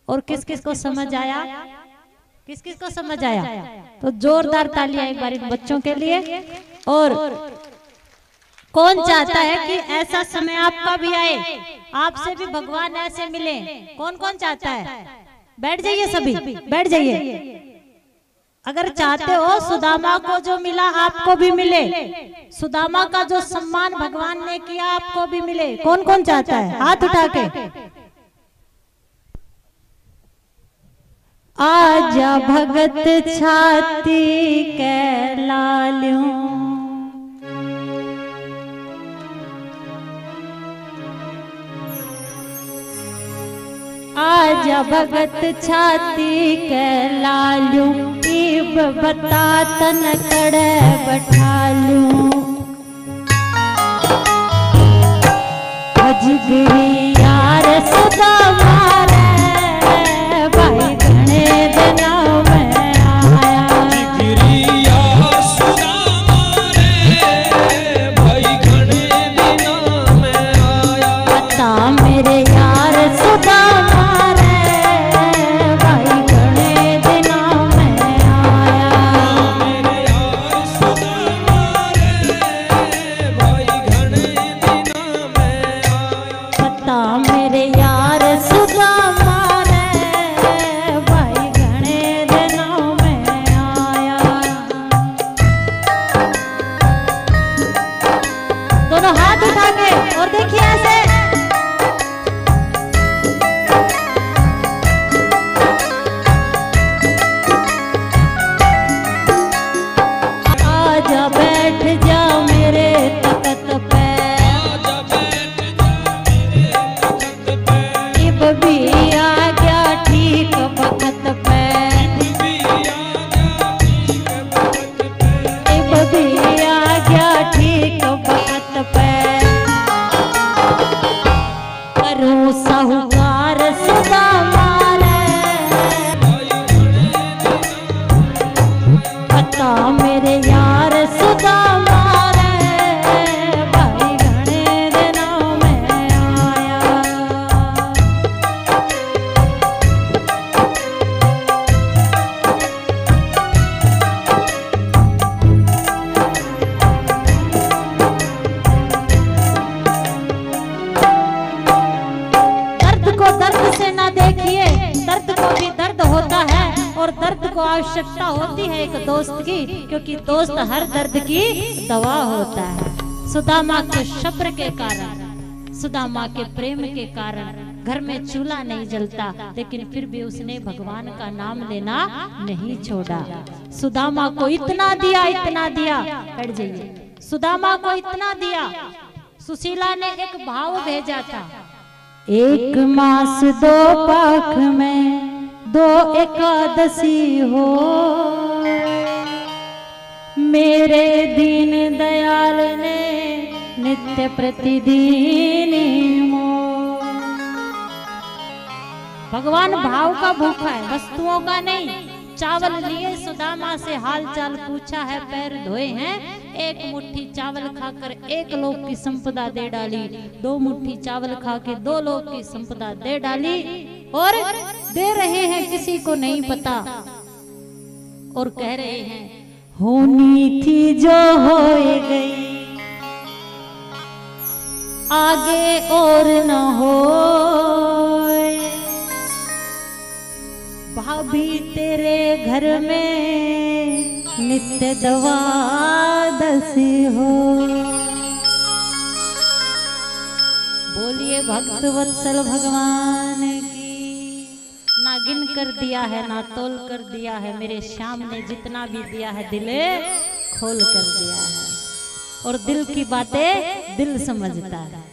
और किस किस को समझ आया, किस किस को समझ आया? तो जोरदार तालियां एक बार इन बच्चों के लिए। और कौन चाहता है कि ऐसा समय आपका भी आए, आपसे भी भगवान ऐसे मिले? कौन कौन चाहता है? बैठ जाइए, सभी बैठ जाइए। अगर चाहते हो सुदामा को जो मिला आपको भी मिले, सुदामा का जो सम्मान भगवान ने किया आपको भी मिले, कौन कौन चाहता है? हाथ उठा के। आजा भगत छाती के लालियों, आजा भगत छाती के लालियों, इब बता तन कड़े बठालूं। भजगिरी यार सुदामा रे, भाई घने दिनों में आया। भजगिरी यार सुदामा रे, भाई घने दिनों में आया। बता मेरे यार सुदामा रे, भाई घने दिनों में आया। मेरे यार सुदामा रे भाई घने दिनों में आया। दर्द को दर्द से ना देखिए, दर्द को भी दर्द होता है और दर्द को आवश्यकता होती है एक दोस्त की, क्योंकि दोस्त हर दर्द की दवा होता है। सुदामा के सब्र के कारण, सुदामा के प्रेम के कारण घर में चूल्हा नहीं जलता, लेकिन फिर भी उसने भगवान का नाम लेना नहीं छोड़ा। सुदामा को इतना दिया, इतना दिया, बैठ जाइए। सुदामा को इतना दिया, सुशीला ने एक भाव भेजा था, एक मास दो पाख में दो एकादशी हो, मेरे दीन दयाल ने नित्य प्रतिदिन मो। भगवान भाव का भूखा है, वस्तुओं का नहीं। चावल लिए सुदामा से हाल चाल पूछा है, पैर धोए हैं, एक मुट्ठी चावल खाकर 1 लोक की संपदा दे डाली, 2 मुट्ठी चावल खा के 2 लोक की संपदा दे डाली, और दे रहे हैं किसी को नहीं पता, और कह रहे हैं होनी थी जो हो गई, आगे और न हो। भाभी तेरे घर में नित्य द्वादशी हो। बोलिए भक्त वत्सल भगवान की। ना गिन कर दिया है ना तोल कर दिया है, मेरे श्याम ने जितना भी दिया है दिले खोल कर दिया है। और दिल की बातें दिल समझता है,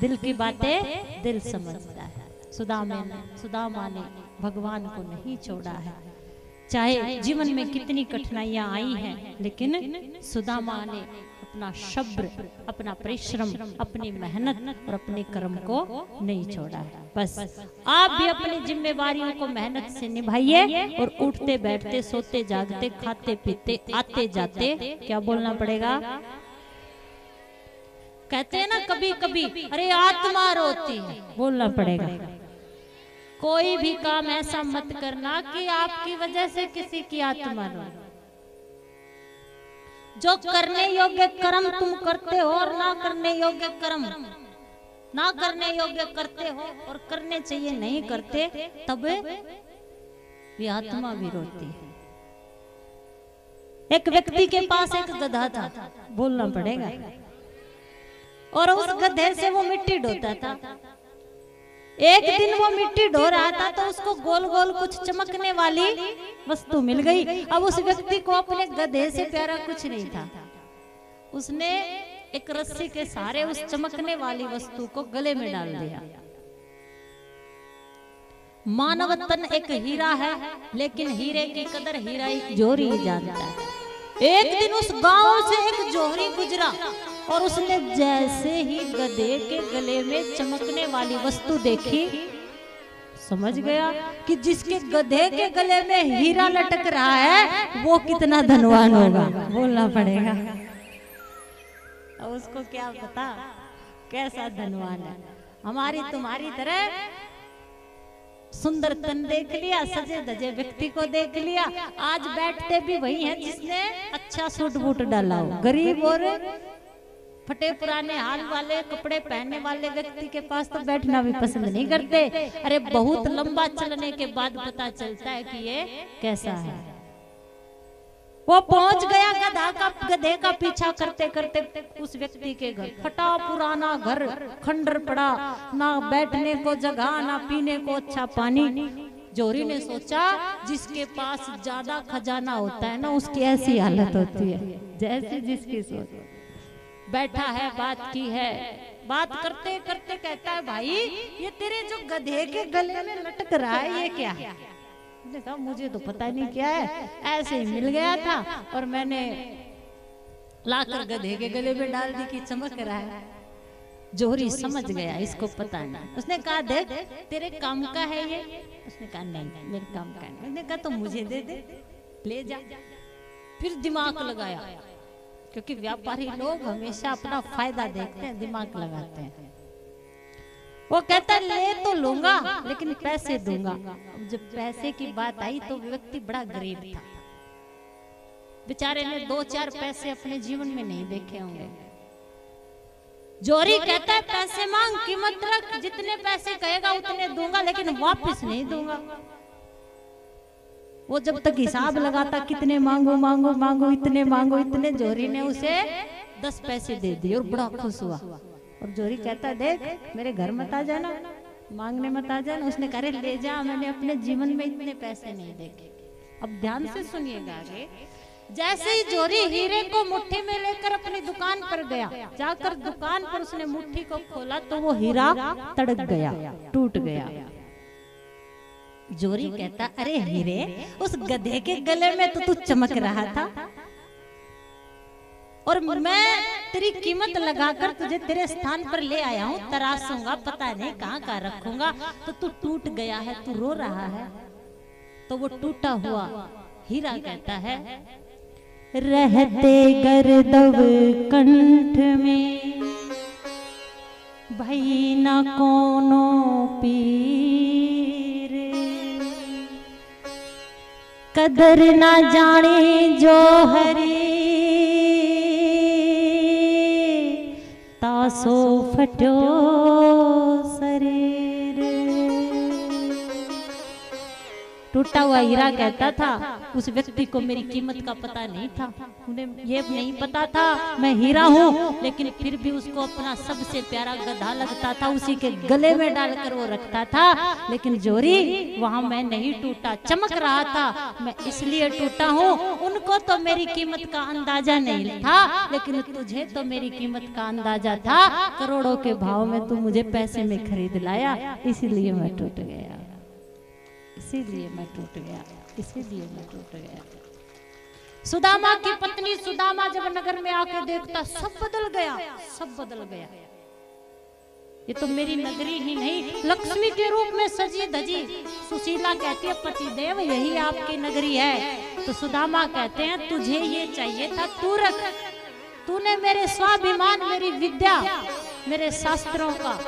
दिल की बातें दिल समझता है। सुदामा ने भगवान को नहीं छोड़ा है, चाहे जीवन में कितनी कठिनाइयां आई हैं, लेकिन सुदामा ने अपना सब्र, अपना परिश्रम, अपनी मेहनत और अपने कर्म को नहीं छोड़ा है। बस आप भी अपनी जिम्मेवारियों को मेहनत से निभाइए, और उठते बैठते सोते जागते खाते पीते आते जाते क्या बोलना पड़ेगा? कहते हैं ना कभी कभी, अरे आत्मा रोती है, बोलना पड़ेगा। कोई भी काम ऐसा मत करना कि आपकी वजह से किसी की आत्मा रोए। जो करने योग्य कर्म तुम करते हो और ना करने योग्य कर्म ना करने योग्य करते हो और करने चाहिए नहीं करते, तब ये आत्मा भी रोती है। एक व्यक्ति के पास एक गधा था, बोलना पड़ेगा, और उस गधे से वो मिट्टी ढोता था। एक दिन वो मिट्टी ढो रहा था तो उसको गोल गोल कुछ चमकने वाली वस्तु मिल गई। अब उस व्यक्ति को अपने गधे से प्यारा कुछ नहीं था, उसने एक रस्सी के सहारे उस चमकने वाली वस्तु को गले में डाल दिया। मानव तन एक हीरा है, लेकिन हीरे की कदर हीरा जोहरी जानता है। एक दिन उस गांव से एक जोहरी गुजरा और उसने जैसे ही गधे के गले में चमकने वाली वस्तु देखी, समझ गया कि जिसके गधे के गले में हीरा लटक रहा है वो कितना धनवान होगा, बोलना पड़ेगा। अब उसको क्या पता कैसा धनवान है। हमारी तुम्हारी तरह सुंदर तन देख लिया, सजे धजे व्यक्ति को देख लिया, आज बैठते भी वही हैं जिसने अच्छा सूट बूट डाला हो। गरीब और फटे पुराने हाल वाले कपड़े पहनने वाले व्यक्ति के पास तो बैठना भी पसंद नहीं करते। अरे बहुत लंबा चलने के बाद पता चलता है कि ये कैसा है। वो पहुंच गया गधे का पीछा करते करते उस व्यक्ति के घर। फटा पुराना घर, खंडर पड़ा, ना बैठने को जगह ना पीने को अच्छा पानी। जोहरी ने सोचा जिसके पास ज्यादा खजाना होता है ना उसकी ऐसी हालत होती है जैसे जिसकी सोच। बैठा है, बात की है, बात करते करते कहता है भाई ये तेरे जो गधे के गले में लटक रहा है ये क्या है? कहा मुझे तो पता नहीं क्या है, ऐसे ही मिल गया था और मैंने लाकर गधे के गले में डाल दी कि चमक रहा है। जोहरी समझ गया इसको पता नहीं। उसने कहा देख तेरे काम का है ये? उसने कहा नहीं मेरे काम का नहीं। उसने कहा तो मुझे दे दे, ले जा। फिर दिमाग लगाया, क्योंकि व्यापारी लोग हमेशा अपना फायदा देखते हैं, दिमाग लगाते हैं। वो कहता है ले तो लूंगा लेकिन पैसे दूंगा। अब जब पैसे की बात आई तो व्यक्ति बड़ा गरीब था, बेचारे ने 2-4 पैसे अपने जीवन में नहीं देखे होंगे। जोरी कहता है पैसे मांग, कीमत रख, जितने पैसे कहेगा उतने दूंगा लेकिन वापस नहीं दूंगा। वो जब तक हिसाब लगाता कितने मांगो मांगो मांगो, इतने मांगो इतने, जोरी ने उसे 10 पैसे दे दिए और बड़ा खुश हुआ। और जोरी कहता देख मेरे घर मत आ जाना, मांगने मत आ जाना। उसने कहा ले जा, मैंने अपने जीवन में इतने पैसे नहीं देखे। अब ध्यान से सुनिएगा आगे। जैसे ही जोरी हीरे को मुट्ठी में लेकर अपनी दुकान पर गया, जाकर दुकान पर उसने मुट्ठी को खोला तो वो हीरा तड़क गया, टूट गया। जोरी कहता अरे हीरे, उस गधे के गले में तो तू चमक रहा था और मैं तेरी कीमत लगाकर तुझे तेरे स्थान पर ले आया हूँ, तराशूंगा, पता नहीं कहाँ कहाँ रखूंगा, तो तू टूट गया है, तू रो रहा है। तो वो टूटा हुआ हीरा कहता है रहते गर्दव कंठ में भाई ना कोनो पीर, कदर ना जाने जो हरी, तासो फटो शरीर। टूटा हुआ हीरा कहता था उस व्यक्ति को मेरी कीमत का पता नहीं था, उन्हें ये नहीं पता था मैं हीरा हूँ, लेकिन फिर भी उसको अपना सबसे प्यारा गधा लगता था, उसी के गले में डालकर वो रखता था। लेकिन जोरी वहाँ मैं नहीं टूटा, चमक रहा था, मैं इसलिए टूटा हूँ। उनको तो मेरी कीमत का अंदाजा नहीं था, लेकिन तुझे तो मेरी कीमत का अंदाजा था। करोड़ों के भाव में तू मुझे पैसे में खरीद लाया, इसीलिए मैं टूट गया, इसीलिए मैं टूट गया, इसीलिए मैं टूट गया। सुदामा की पत्नी सुदामा जब नगर में आके देखता सब बदल गया, सब बदल गया। ये तो मेरी नगरी ही नहीं, लक्ष्मी के रूप में सजी धजी। सुशीला कहती है पतिदेव यही आपकी नगरी है। तो सुदामा कहते हैं तुझे ये चाहिए था, तू रख, तूने मेरे स्वाभिमान, मेरी विद्या, मेरे शास्त्रों का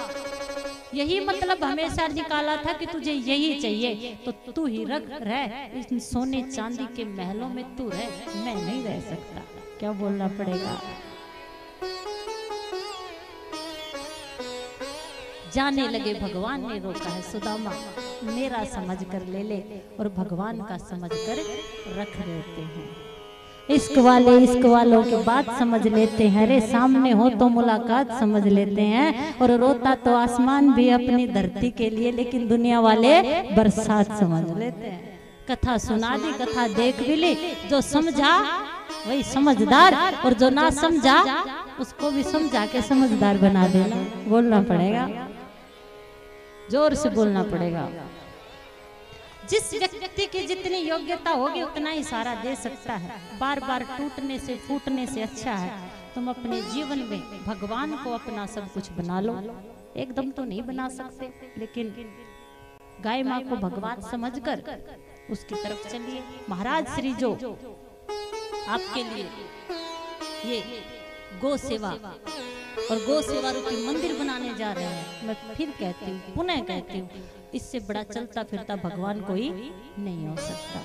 यही मतलब हमेशा निकाला था कि तुझे यही चाहिए, तो तू ही रह, इस सोने चांदी के महलों में तू रह, मैं नहीं रह सकता। क्या बोलना पड़ेगा? जाने लगे भगवान ने रोका है, सुदामा मेरा समझ कर ले ले और भगवान का समझ कर रख लेते हैं। इश्क वालों की बात समझ लेते हैं, अरे सामने हो तो मुलाकात समझ लेते हैं। और रोता तो आसमान भी अपनी धरती के लिए, लेकिन दुनिया वाले बरसात समझ लेते हैं। कथा सुना दी, कथा देख भी ली, जो समझा वही समझदार, और जो ना समझा उसको भी समझा के समझदार बना देना। बोलना पड़ेगा, जोर से बोलना पड़ेगा। जिस व्यक्ति की जितनी योग्यता होगी उतना ही सारा दे सकता है। बार बार टूटने से फूटने से अच्छा है तुम अपने जीवन में भगवान को अपना सब कुछ बना लो। एकदम तो नहीं बना सकते, लेकिन गाय माँ को भगवान समझकर उसकी तरफ चलिए। महाराज श्री जो आपके लिए ये गौ सेवा और गौ सेवा रूपी मंदिर बनाने जा रहे हैं, मैं फिर कहती हूँ, पुनः कहती हूँ, इससे बड़ा चलता फिरता भगवान कोई नहीं हो सकता।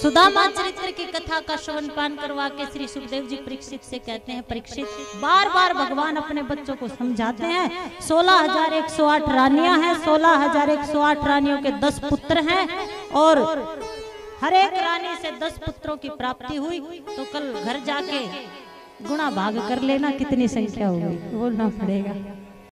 सुदामा चरित्र की कथा का श्रवण पान करवा के श्री सुखदेव जी परीक्षित से कहते हैं, परीक्षित बार बार भगवान अपने बच्चों को समझाते हैं। 16,108 रानियां हैं, 16,108 रानियों के 10 पुत्र हैं, और हर एक रानी से 10 पुत्रों की प्राप्ति हुई। तो कल घर जाके गुणा भाग कर लेना कितनी संख्या होगी, बोलना पड़ेगा।